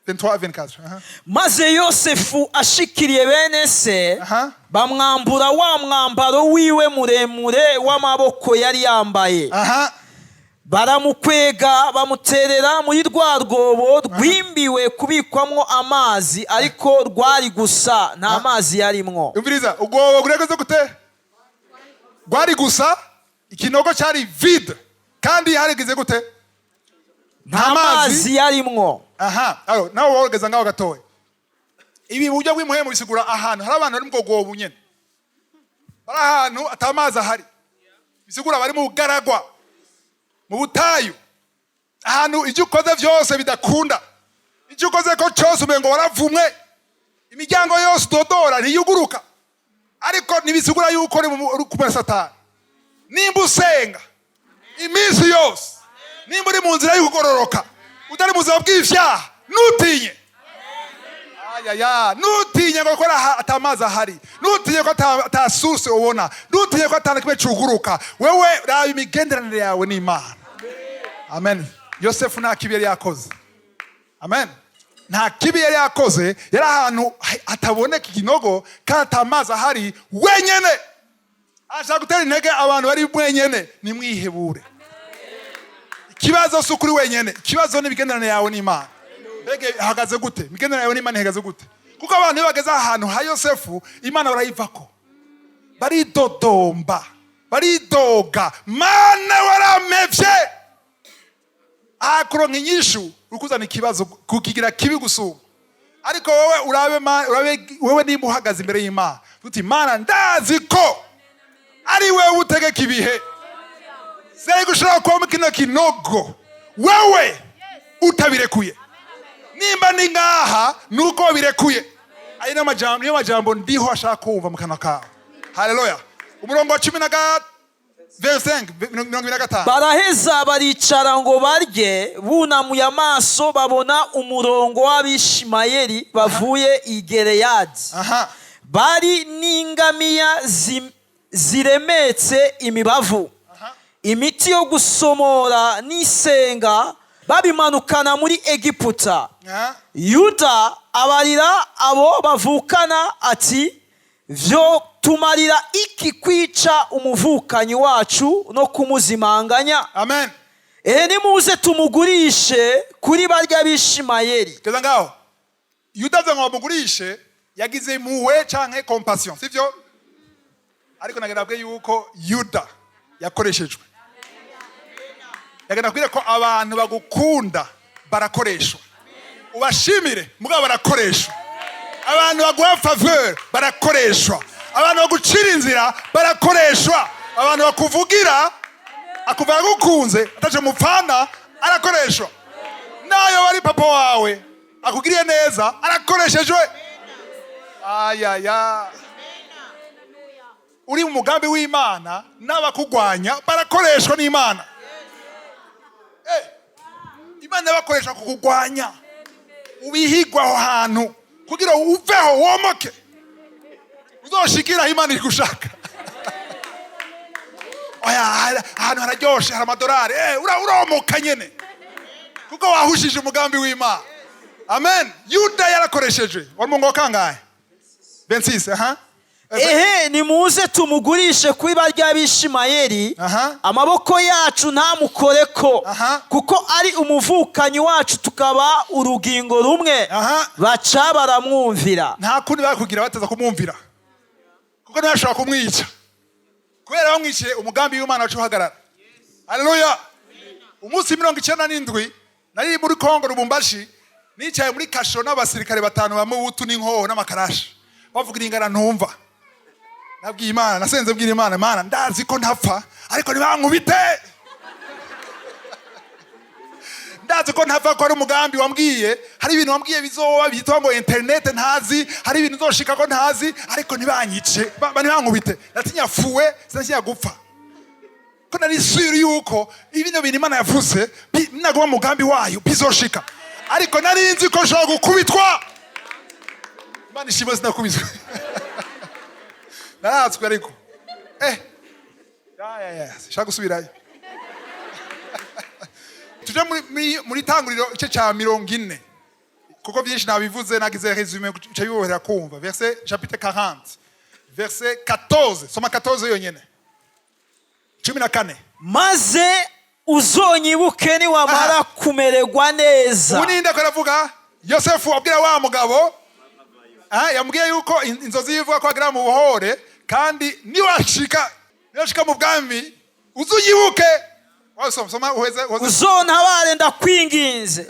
23 à 24 maze Yosefu ashikiriye bene se bamwambura wa mwambaro wiwe muremure w'amaboko yari yambaye baramukwega bamuterera muri rwa rwobo rwimbiwe kubikwamwo amazi ariko rwari gusa nta mazi yarimwo. Umviriza ubwo guregeze gute rwari gusa ikinogo cyari vide kandi harigize gute nta mazi yarimwo. Aro nawe wogeza ngaho gatoye ibi buryo bw'imuhemu bisigura ahantu hari abantu bari mu gogo nyene bari ahantu atamazi ahari bisigura bari mu bugaragwa mu butayu ahantu icyo ukoze byose bidakunda icyo ukoze ko cyose umengo waravumwe imiryango yose dodora ntiyuguruka ariko nibisigura yuko uri ku Satani nimba usenga iminsi yose nimba uri mu nzira y'ukugororoka utari mu buzima bw'ivyaha nutinye nutinye ngo kora atamazi ahari nutinye ko atasource ubona nutinye ko atana kimwe cuguruka wewe raba imigenderanire yawe n'Imana. Amen. Yosefu nta kibi yari yakoze. Amen. Nta kibi yari yakoze yari ahantu ataboneka ikinogo kandi atamazi ahari wenyene ashaka gutera intege abantu bari mwenyene nimwihebure. Ikibazo si kuri wenyene ikibazo n'ibigenderanire yawe n'Imana. Mbege hagaze gute imigenderanire yawe n'Imana ihagaze gute kuko abantu bageze ahantu ha Yosefu Imana barayivako baridodomba baridoga mana waramevye akuronka inyishu ukuzana ikibazo kukigira kibi gusuma ariko wowe urabe wewe nimba uhagaze imbere y'Imana uti Mana ndazi ko ari wewe utegeka ibihe zari gushira kwa kino kinogo wewe utabirekuye nimba ni ngaha nuko birekuye ari niyo majambo ndiho ashaka kumva mu kanwa kawe. Haleluya. Umurongo wa 10 verse 5 baraheza baricara ngo barye bunamuye amaso babona umurongo w'Abishimayeli bavuye i Gereyadi bari n'ingamiya ziremetse imibavu imiti yo gusomora n'isenga babimanukana muri Egiputa. Yuda abarira abo bavukana ati vyo tumarira iki kwica umuvukanyi wacu no kumuzimanganya. Amen. Nimuze tumugurishe kuri barya Bishimayeli. Keza ngaho Yuda zango bamugurishe yagize muwe canke compassion sivyo ariko nagerabwe yuko Yuda yakoreshejwe yagenda kwire ko abantu bagukunda barakoreshwa ubashimire mugabo barakoreshwa abantu baguha faveur barakoreshwa abantu bagucira inzira barakoreshwa abantu bakuvugira akuvuga gukunze ataje mupfana arakoreshwa nayo wari papa wawe akugiriye neza arakoreshejwe uri mu mugambi w'Imana n'abakugwanya barakoreshwa n'Imana. Imana bakoresha kukugwanya ubihigwa aho hantu kugira uveho womoke uzoshikira Imana igushaka. Ahantu hararyoshe hari amadolari uromoka nyene kuko wahushije umugambi w'Imana. Amen. Yuda yarakoresheje umurongo kangahe 26 ehe nimuze tumugurishe kuri barya b'Ishimayeli amaboko yacu ntamukoreko kuko ari umuvukanyi wacu tukaba urugingo rumwe baca baramwumvira. Nta kundi bakugira bateza kumwumvira kuko ntashobora kumwica kubera bamwiciye umugambi w'Imana wacu uhagarara. Haleluya. Umunsi 97 nari muri Kongo Lubumbashi nicaye muri kasho n'abasirikare 5 bamubutu n'inkoho n'amakarashi bavugira ingana ntumva. Nabwiye Imana nasenze bwira Imana, Imana ndazi ko ntapfa ariko nibankubite. Ndazi ko ntapfa ko ari umugambi wambwiye, hari ibintu wambwiye bizoba bitwa ngo internet ntazi, hari ibintu nzoshika ko ntazi ariko nibanyice nibankubite. Natinya fuwe sinashya gupfa. Ko nari sure yuko ibintu bintu Imana yavuze nagoma umugambi wayo bizoshika ariko nari nzi ko nshaka gukubitwa. Imana ishimwe sinakubizwe. Naratswe ariko shaka gusubirayo. Tuje muri tanguriro ice ca 40 kuko byinshi nabivuze nagize resume cyo bibohera kumva. Verset chapitre 40 verset 14 soma 14 yonyene 14 maze uzonyibuke ni wamara kumererwa neza. Uninde ko aravuga Yosefu abwira wa mugabo yambwiye yuko inzozi yivuga ko agira mu buhore kandi niwashika mu bwami uzuyibuke. Uzontabare ndakwinginze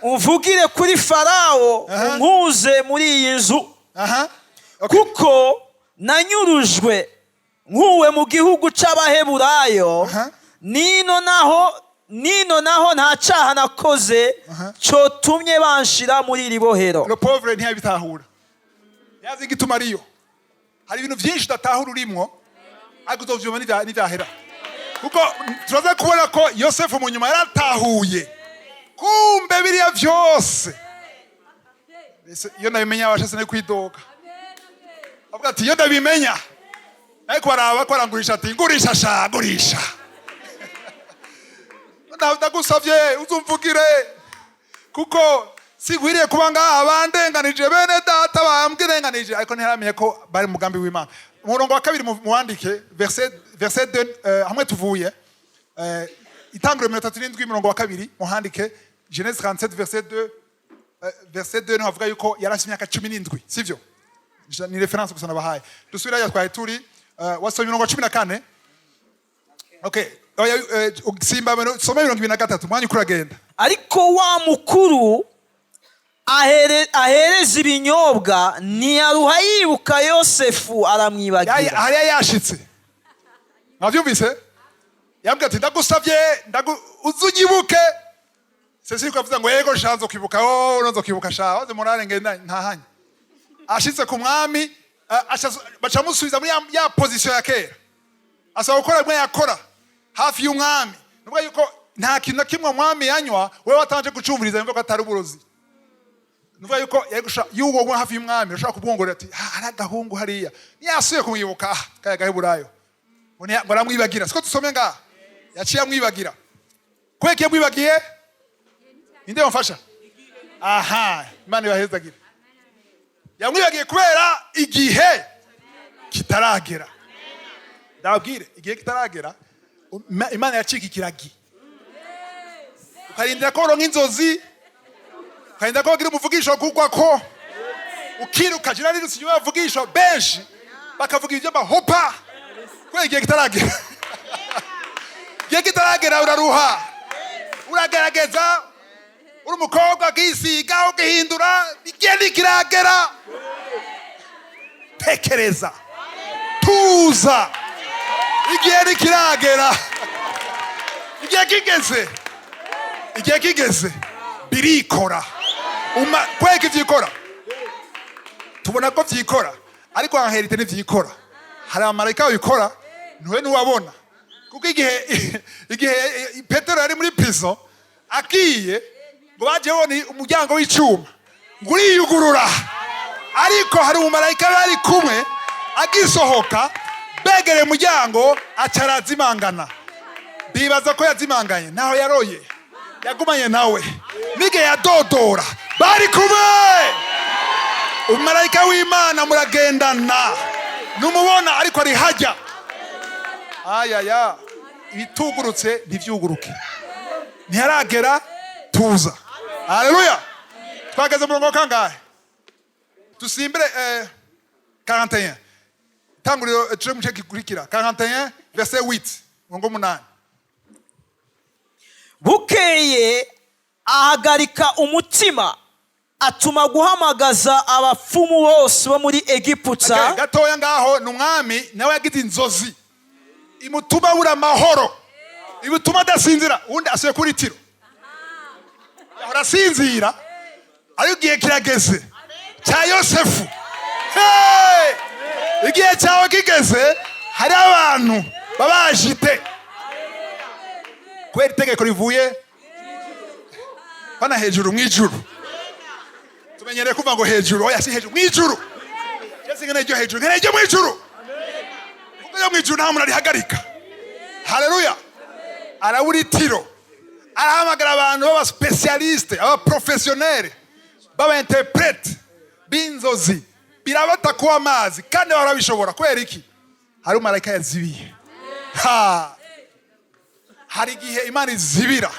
umvugire kuri Farawo unkuze muri iyi nzu kuko nanyurujwe nkuwe mu gihugu c'Abaheburayo nino naho nta caha nakoze cotumye banshira muri iri bohero. Le pauvre ntiyabitahura yazi igituma ariyo. Hari ibintu byinshi datahura urimwo ariko uzovyuma n'ivyahera kuko turaza kubona ko Yosefu mu nyuma yaratahuye kumbe biriya vyose. Iyo nabimenya abashase no kwidoga avuga ati iyo ndabimenya ariko baraba ko arangurisha ati ngurisha sha gurisha. Ndagusavye uzumvugire kuko sigwiriye kuba ngaha bandenganije bene data bambwirenganije ariko ntiharamenye ko bari mugambi w'Imana. Umurongo wa 2 muwandike verset 2 hamwe tuvuye itanguriro 37 umurongo wa 2 muhandike Genèse 37 verset 2 navuga yuko yarashimye imyaka 17 sivyo ni reference gusa nabahaye. Dusubira ya twaye turi wasomye umurongo wa 14. Okay simba soma 23 mwanya kuragenda. Ariko wa mukuru ahereza ibinyobwa ntiyaruha yibuka Yosefu aramwibagira. Hariya yashitse navyumvise yambwiye ati ndagusavye uzunyibuke. Sesi kuvuga ngo yego shanzo kwibuka nzo kwibuka sha waze morale ngenda ntahanye. Ashitse ku mwami bacamusubiza muri ya position ya kera asaba gukora mwe yakora hafi y'umwami. Nubwo yuko nta kintu na kimwe umwami yanywa wewe watanje gucumviriza yumva ko atari uburozi. Nubwo yuko yugo mwe hafi y'umwami ushaka kubwongorera ati hari agahungu hariya niyasuye kumwibuka kaya Gaheburayo ngo aramwibagira. Siko tusome nga yaciye amwibagira kweke yamwibagiye inde wamfasha Imana ibahezagira. Yamwibagiye kubera igihe kitaragera. Ndabwire igihe kitaragera Imana yacika ikiragi ukarindira ko uronka inzozi ukarindira ko wagira umuvugisho kugwa ko ukiruka jina riri sinyuma bavugisho benshi bakavuga ibyo bahopa kubera igihe kitaragera. Igihe kitaragera uraruha uragerageza uri umukobwa ukisiga ugahindura igihe kiragera. Tekereza tuza igihe kiragera. Igihe kigeze birikora kweka ivyikora tubona ko vyikora ariko aherite n'ivyikora. Hari amarayika babikora ntuwe nuwabona kuko igihe Petero yari muri prison akiye ngo baje bone umuryango w'icuma nguriyugurura ariko hari umumarayika bari kumwe agisohoka begere umuryango acarazimangana. Bibaza ko yazimanganye naho yaroye yagumanye nawe nige yadodora bari kumwe. Umumarayika w'Imana muragendana numubona ariko ari hajya. Ayaya, ibitugurutse ntivyuguruke, ntiharagera tuza. Haleluya. Twageze murongo kangahe? Dusimbire 41. Tanguriro tuje muce gikurikira 41 verset 8 murongo 8. Bukeye ahagarika umutima atuma guhamagaza abapfumu bose bo muri Egiputa. Gatoya ngaho n'umwami nawe yagize inzozi imutuma bura amahoro, imutuma adasinzira. Undi asuye kuri tiro arasinzira, ariko igihe kirageze cya Yosefu. Igihe cyawe kigeze, hari abantu babajite kwera itegeko rivuye bana hejuru mw'ijuru. Tumenyereye kuvuga ngo hejuru, oya si hejuru, mw'ijuru. Jese ngene ryo hejuru, ngene ryo mw'ijuru. Kuko yo mw'ijuru nta muntu arihagarika. Haleluya. Araburi tiro, arahamagara abantu baba specialiste, aba professionnel, baba interprete binzozi, birabata kuwa amazi kandi barabishobora. Kwera iki? Hari umarayika yazibiye. Hari igihe Imana izibira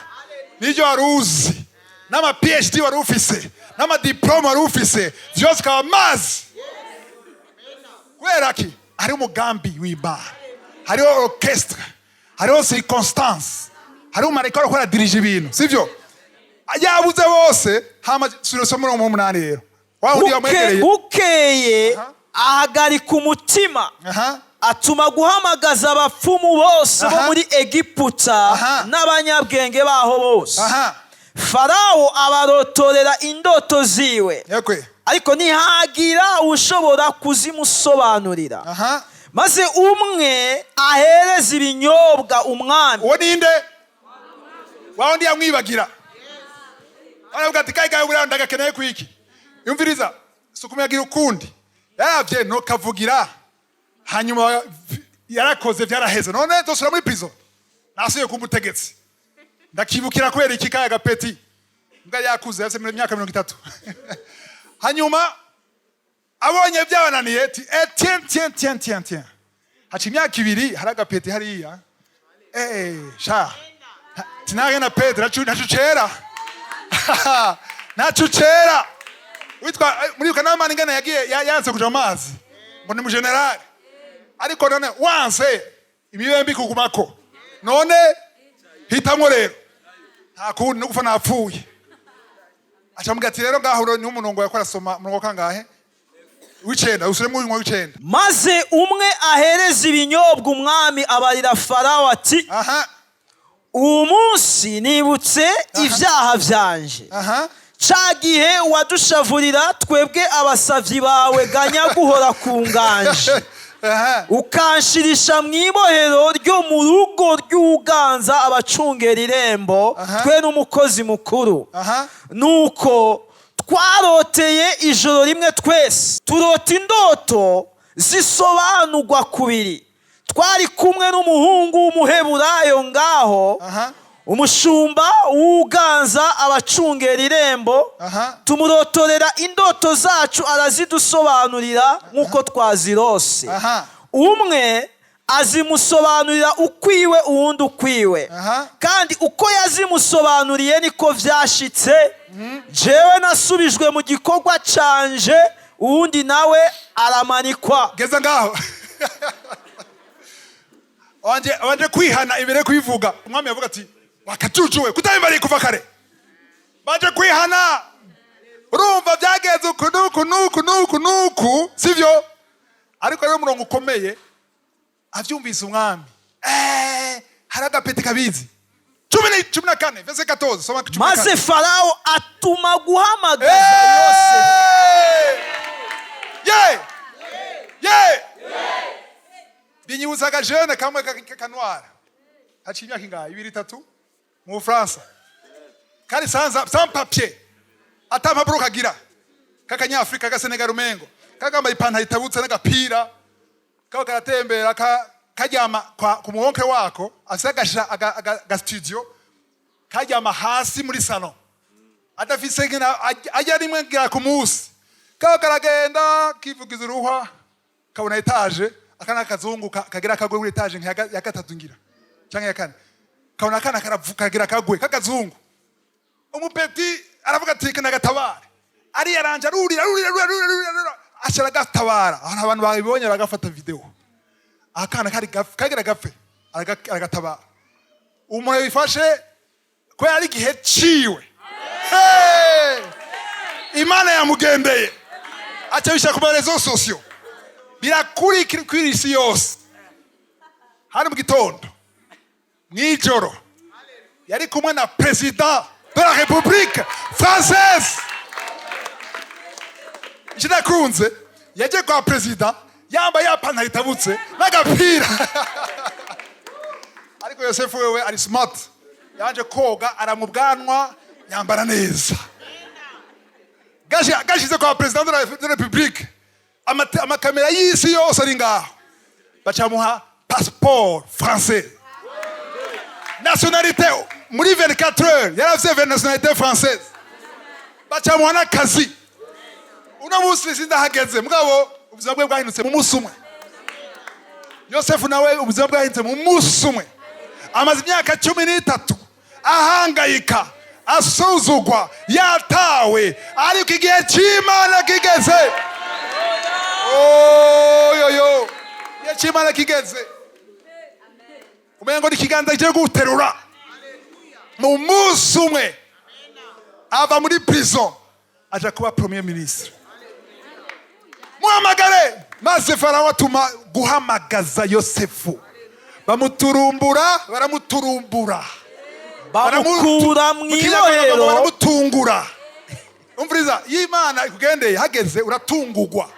n'ibyo wari uzi, n'ama PhD wari ufise, n'ama diploma wari ufise, vyose kaba amazi. Kwera ki? Hari umugambi w'Imana, hariho orchestre, hariho circonstance, hariho umarayika arakora dirige ibintu, sivyo? Yabuze bose. Hama surosomero 8 rero. Bukeye ahagarika umutima atuma guhamagaza abapfumu bose bo muri Egiputa n'abanyabwenge baho bose. Farawo abarotorera indoto ziwe, ariko ntihagira ushobora kuzimusobanurira. Maze umwe ahereza ibinyobwa umwami. Uwo ninde? Waho ndi yamwibagira. Aravuga ati kai buriya ndagakeneye kwiki. Yumviriza, sukumiyagira ukundi. Yaravye no kavugira. Hanyuma yarakoze vyaraheze. None dosura muri prison. Nasuye kumutegetsi. Ndakibukira kwera iki kaya gapeti. Mbwa yakuze yase mu myaka 30. Hanyuma abonye byabananiye ati tiens. Haci imyaka 2 haragapeti hariya. Sha. Tinage na Pedro nacucera. Nacucera. Witwa muri ukanama ngana yagiye yanze kuja amazi. Ngo ni mu general. Ariko none wanse imibembi kugumako. None hitamwo rero. Nta kundi no gufa napfuye. Acambwa ati rero ngaho ni umunongo yakora soma munongo kangahe? W'icenda, usiremo uyu w'icenda. Maze umwe ahereza ibinyobwa umwami abarira Farawo ati uwo munsi nibutse ivyaha vyanje. Cagihe wadushavurira twebwe abasavyi bawe ganya guhora ku nganje. Ukanshirisha mw'ibohero ryo mu rugo ry'uganza abacungera irembo twe n'umukozi mukuru. Nuko twaroteye ijoro rimwe twese, turota indoto zisobanurwa kubiri. Twari kumwe n'umuhungu w'umuheburayo ngaho, umushumba w'uganza abacungera irembo. Tumurotorera indoto zacu arazidusobanurira nk'uko twazirose. Umwe azimusobanurira ukwiwe uwundi ukwiwe. Kandi uko yazimusobanuriye niko vyashitse. Jewe nasubijwe mu gikorwa canje, uwundi nawe aramanikwa. Geza ngaho. Wanje kwihana imbere kubivuga. Umwami yavuga ati wakacucuwe kutabimbariye kuva kare. Banje kwihana. Urumva byageze nuku sivyo? Ariko rero murongo ukomeye avyumvise umwami. Haragapeti kabizi. 14 verset 14 soma 14. Maze Farawo atuma guhamagaza Yosefu. Binyibuzaga jeune kamwe kanwara. Haci imyaka ingahe? 2-3 mu France. Kari sans papier. Atampapuro kagira. Kakanyafrika ka Senegal umengo. Kagamba ipantaro itabutse n'agapira. Kaba karatembera kajyama ku muhonke wako, asagasha aga studio. Kajyama hasi muri salon. Adafise ngina ajya rimwe ngira ku munsi. Kaba karagenda kivugiza uruhwa. kabona etaje akana kazungu kagira kagwe kuri etaje ya gatatu ngira cyangwa ya kane kabona akana karavuka kagira kagwe kakazungu umupeti aravuga ati kana gatabara ari yaranje arurira ashara gatabara abantu babibonye bagafata video akana kagira gapfe aragatabara umuntu bifashe ko yari gihe ciwe Imana yamugendeye acha bisha ku marezo sosio birakurikira kwirisi yose hari mu gitondo mwijoro yari kumwe na president de la République française Jinakunze yaje kwa president yambaye apantaro itabutse n'agapira ariko Yosefu wewe ari smart yaje koga aramubwanwa yambara neza gashize kwa president de la République amakamera y'isi yose ari ngaho bacamuha passeport français nationalité muri 24 heures yaravye nationalité française bacamuha n'akazi uno musi sindahageze mugabo ubuzima bwe bwahindutse mu musi umwe Yosefu nawe ubuzima bwahindutse mu musi umwe amaze imyaka 13 ahangayika asuzugwa yatawe ariko igihe cy'Imana kigeze yo igihe cy'Imana kigeze umengo n'ikiganza cyo guterura mu musi umwe ava muri prison aja kuba premier ministre muhamagare maze Farawo atuma guhamagaza Yosefu baramuturumbura bamukura mwibohero baramutungura umviriza y'Imana ikugendeye hageze uraturungurwa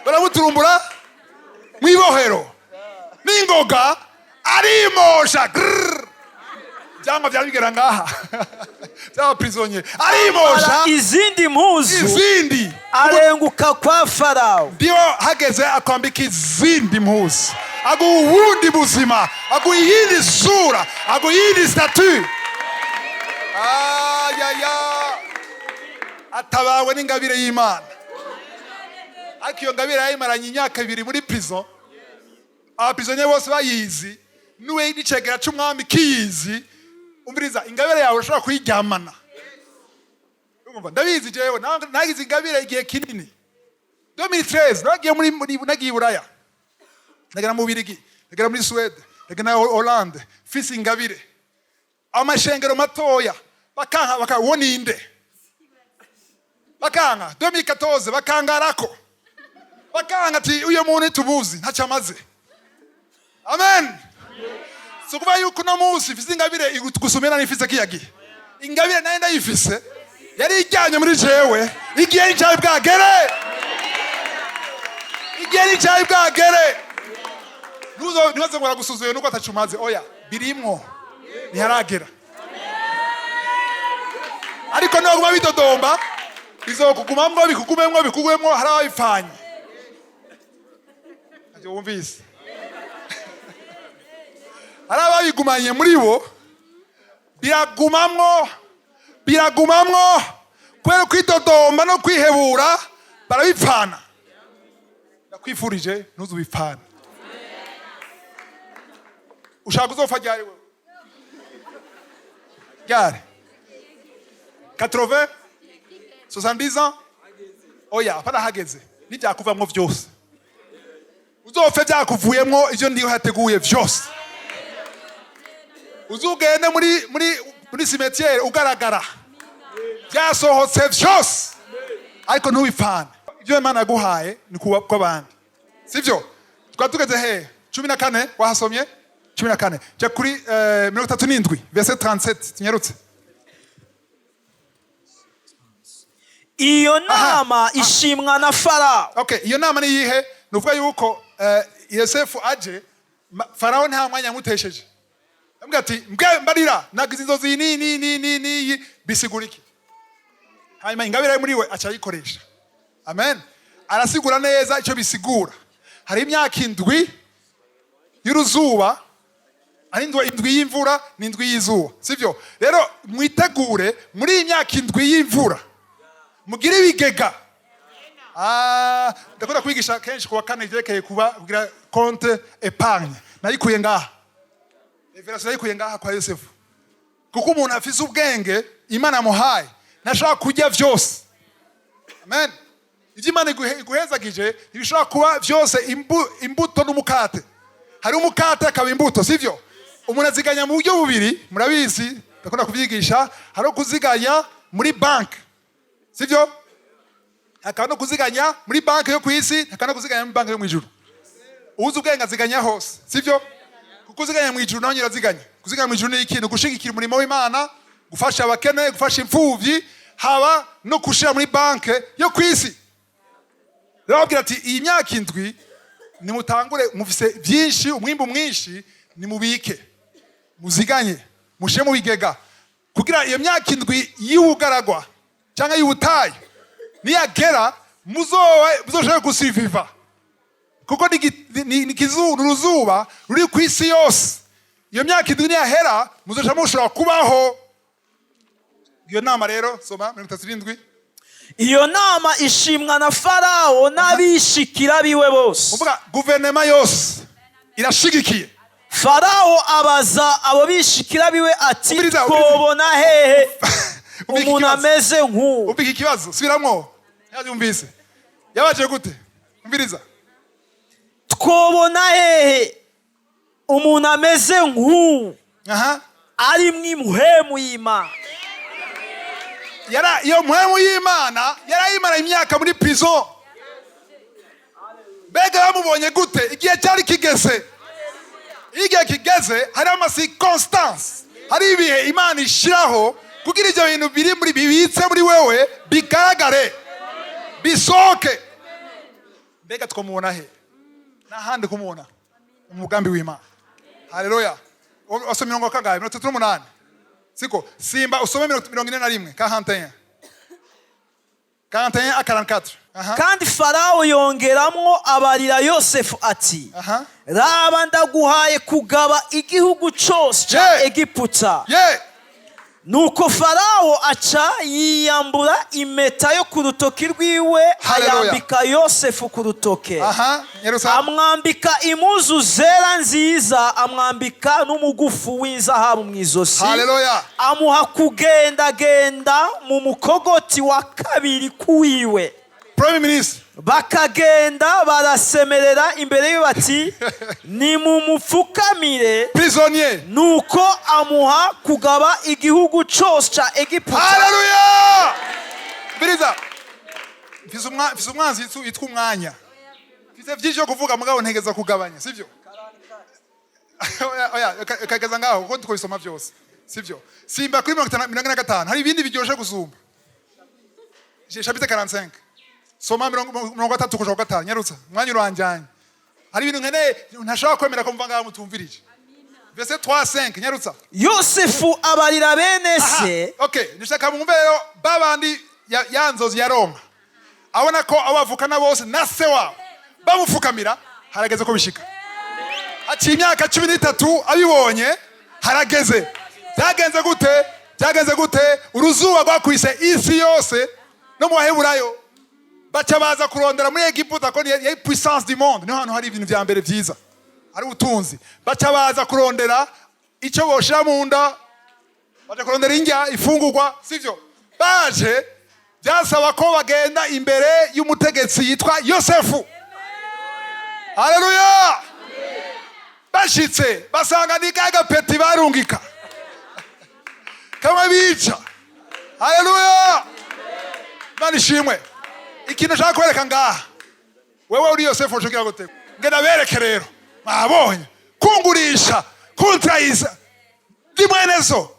baramuturumbura mwibohero n'ingoga arimosha byanga byabigera ngaha byaba prisonnier arimosha izindi mpuzu arenguka kwa Farawo ndio hageze akwambika izindi mpuzu aguwundi buzima aguyindi sura aguyindi statut atabawe n'ingabire y'Imana ariko iyo ngabire yayimaranye imyaka 2 muri prison abaprisonnier bose bayizi nuwe n'icegera c'umwami kiyizi umviriza ingabire yawe ushobora kuyiryamana ndabizi jewe nagize ingabire igihe kinini 2013 nagiye Buraya nagera mu Birigi nagera muri Swede nagera Hollande fisi ingabire amashengero matoya bakanka woninde bakanka 2014 bakangarako bakanka ati uyo muntu tubuzi ntacamaze amen so kuba yuko no munsi fisi ingabire igusumira n'ifise kiyagiye ingabire nayo ndayifise yari ijyanye muri jewe igihe cyawe bwagere nibaze ngo aragusuzuye nuko atacumaze oya birimwo ntiharagera ariko no kuba bidodomba bizokugumamwo bikugumemwo hari ababipfanye ajyo wumvise hari ababigumanye muri bo biragumamwo kubera kwidodomba no kwihebura barabipfana ndakwifurije ntuzubipfana ushaka uzopfa ryari wewe ryari 80 70 ans oya apana hageze n'ibyakuvamwo byose uzopfe byakuvuyemwo ivyo ndiho hateguye vyose uzugende muri cimetière ugaragara byasohotse vyose ariko ntubipfane ibyo Imana yaguhaye ni kuba kw'abandi sivyo twatugeze he 14 wahasomye 14 je kuri 37 verset 37 tinyarutse iyo nama ishimwa na Farawo okay iyo nama ni yihe nuvuga yuko Yosefu aje Farawo nta mwanya yamutesheje ambwa ati mbarira nagize inzozi ni bisiguriki hanyuma ingabire muri we acayikoresha amen arasigura neza icyo bisigura hari imyaka 7 y'uruzuba ari indwi y'imvura n'indwi y'izuba sivyo rero mwitegure muri imyaka 7 y'imvura mugire ibigega ndakunda kwigisha kenshi kuwa kane vyerekeye kugira compte épargne. Nayikuye ngaha. Revelation nayikuye ngaha kwa Yosefu. Kuko umuntu afise ubwenge Imana yamuhaye ntashobora kurya vyose. Amen. Ivyo Imana iguhezagije ntibishobora kuba vyose imbuto n'umukate. Hari umukate akaba imbuto, sivyo? Umuntu aziganya mu buryo bubiri, murabizi, ndakunda kuvyigisha, hari kuziganya muri bank. Sivyo? Hakaba no kuziganya muri bank yo kwisi, hakaba no kuziganya muri bank yo mwijuru. Uzi ubwenge aziganya hose, sivyo? Kuziganya mwijuru naho nyiraziganya. Kuziganya mwijuru ni ikintu gushigikira umurimo w'Imana, gufasha abakene, gufasha imfuvyi, haba no kushira muri bank yo kwisi. Rababwira ati iyi myaka indwi nimutangure mufise byinshi umwimbo mwinshi nimubike. Muziganye, mushe mu bigega. Kugira iyo myaka indwi y'ubugaragwa cyangwa y'ubutayu niyagera muzoshobora gusurviva. Kuko ni kizuru ruzuba ruri ku isi yose. Iyo myaka indwi niyahera muzoshobora kubaho. Iyo nama rero soma 37. Iyo nama ishimwa na Farawo n'abishikira biwe bose. Uvuga guverinoma yose irashigikiye. Farawo abaza abo bishikira biwe ati twobona hehe umuntu ameze nk'uwo. Ubika ikibazo subiramwo. Yabyumvise. Yabaje gute? Umviriza. Twobona hehe umuntu ameze nk'uwo. Ari mw'imuhemu y'Imana. Iyo muhemu y'Imana yarayimara imyaka muri prison. Bega bamubonye gute? Igihe cyari kigeze. Igihe kigeze hari amacirconstance. Hari ibihe Imana ishiraho kugira ivyo bintu biri muri bibitse muri wewe bigaragare. Bisoke. Bega twomubona he? Nahandi kumubona. Umugambi w'Imana. Haleluya. Osome 38. Siko Simba usome 41 41 a 44. Kandi Farawo yongeramwo abarira Yosefu ati raba ndaguhaye kugaba igihugu cyose cya Egiputa. Nuko Farawo aca yiyambura impeta yo ku rutoki rwiwe ayambika Yosefu ku rutoke. Amwambika impuzu zera nziza, amwambika n'umugufu w'inzahabu mu izosi. Amuha kugendagenda mu mukogoti wa kabiri kuwiwe. Prime Minister bakagenda barasemerera imbere ye bati ni mumupfukamire prisonnier. Nuko amuha kugaba igihugu cyose cya Egiputa. Haleluya. Biriza mfise umwanzi yitwa umwanya. Mfise vyinshi kuvuga mugabo ntegeza kugabanya, sivyo? Oya kageza ngaho ko tukobisoma byose, sivyo? Simba kuri 45 hari ibindi biryoshe gusumba. Chapitre 45. Soma 33 nyarutsa mwanya uranjanye. Hari ibintu nkene ntashaka kwemera ko mva ngaho mutumvirije. Verset 3:5 nyarutsa. Yosefu abarira bene se. Okay, nishaka mumvero babandi yanzozi yaronka. Abona ko abavukana bose na se wabo bamufukamira harageze ko bishika. Ati imyaka 13 abibonye harageze. Byagenze gute? Uruzuba rwakwise isi yose no mu Baheburayo. Bacha baza kurondera muri Egiputa ko yari puissance du monde. Niho hantu hari ibintu vya mbere vyiza. Ari ubutunzi. Bacha baza kurondera ico boshira mu nda. Bacha kurondera injya ifungurwa, sivyo? Baje byasaba ko bagenda imbere y'umutegetsi yitwa Yosefu. Haleluya. Bashitse basanga ni gaga peti barungika. Kama bica. Haleluya. Manishimwe. Ikintu nshaka kwereka ngaha wewe uri Yosefu ushobora gute ngena bereke rero mwabonye kungurisha kuntrayiza dimwenezo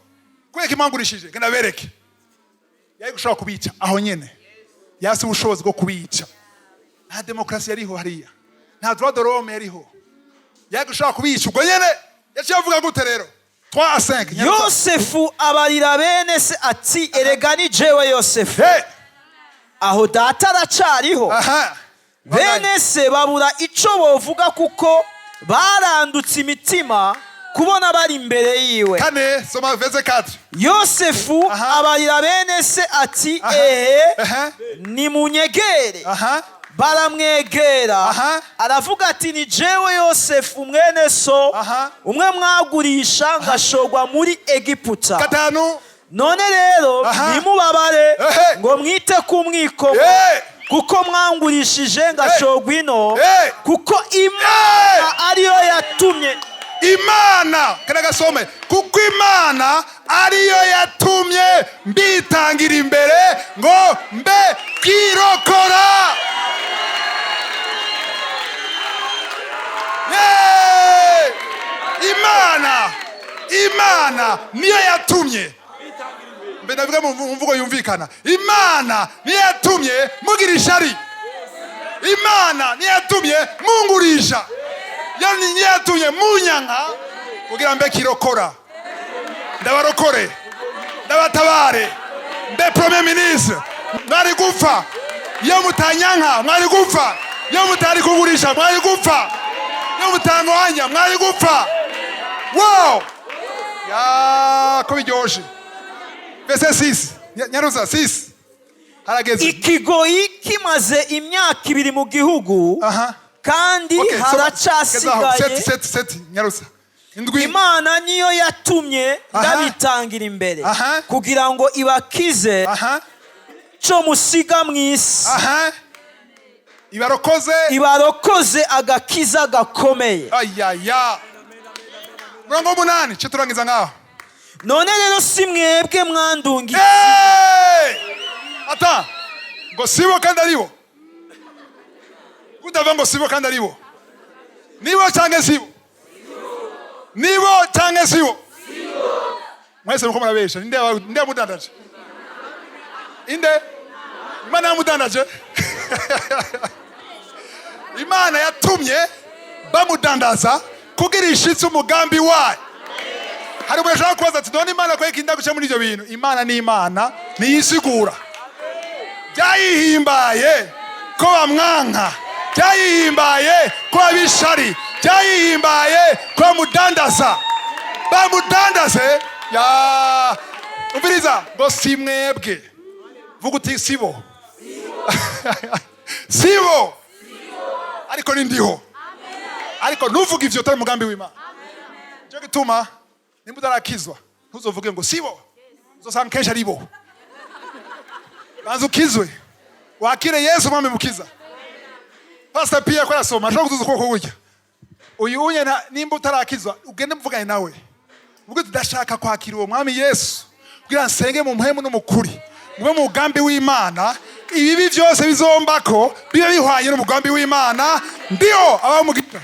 kweka imangurishije ngena bereke yari gushaka kubica aho nyene yasi ubushobozi bwo kubica nta demokrasi yariho hariya nta droit de l'homme yariho yari gushaka kubica ubwo nyene yaciye avuga gute rero 3:5 Yosefu abarira bene se ati erega ni jewe Yosefu. Aho data aracariho. Bene se babura ico bovuga kuko barandutse imitima kubona bari imbere yiwe. Kane, soma verse 4. Yosefu abarira bene se ati nimunyegere. Baramwegera. Aravuga ati ni jewe Yosefu mwene so umwe mwagurisha ngashogwa muri Egiputa. Gatanu. None rero nimubabare ngo mwite ku mwiko kuko mwangurishije ngashogwa ino kuko Imana ariyo yatumye. Imana kana gasome kuko Imana ariyo yatumye mbitangira imbere ngo mbe kirokora. Imana niyo yatumye. Mbe ndavuga mu mvugo yumvikana. Imana niyo yatumye mugira ishari. Imana niyo yatumye mungurisha. Yani niyo yatumye munyanka kugira mbe kirokora. Ndabarokore. Ndabatabare. Mbe premier ministre. Mwari gupfa. Iyo mutanyanka mwari gupfa. Iyo mutari kugurisha mwari gupfa. Iyo mutangwanya mwari gupfa. Wow! Ya ko biryoshe. Verse 6. Nyaruza 6. Harageze. Ikigoyi kimaze imyaka 2 mu gihugu. Kandi haracasigaye. Set Nyaruza. Imana niyo yatumye ndabitangira imbere kugira ngo ibakize cyo musiga mwisi. Ibarokoze agakiza gakomeye. Ayaya. Murongo 8 cyo turangiza ngaho. None rero si mwebwe mwandungi. Ata. Ngo sibo kandi aribo. Kudava ngo sibo kandi aribo. Nibo cyangwa sibo? Nibo cyangwa sibo? Mwese muko murabesha. Ninde mudandaje? Inde? Imana yamudandaje. Imana yatumye bamudandaza kugira ishitse umugambi wayo. Hari umwe kubaza ati none Imana ko ikinda guca muri ibyo bintu. Imana ni Imana niyisigura. Byayihimbaye ko bamwanka. Byayihimbaye ko abishari. Byayihimbaye ko mudandaza. Bamudandaze ya umviriza ngo simwebwe. Vuga uti sibo. Sibo. Ariko nindiho. Ariko nuvuga ivyo tari mugambi w'Imana. Cyo gituma nimutarakizwa ntuzovuge ngo sibo. Uzosanga kesha aribo. Banza ukizwe. Wakire Yesu mwami mukiza. Pastor Pierre ko yasoma ashaka kuzuza koko gutya. Uyu unye nimba utarakizwa ugende mvugane nawe. Ubwo tudashaka kwakira uwo mwami Yesu. Kugira nsenge mu muhemu n'umukuri. Mwe mu mugambi w'Imana ibibi byose bizombako bibe bihwanye n'umugambi w'Imana. Ndio abamugira.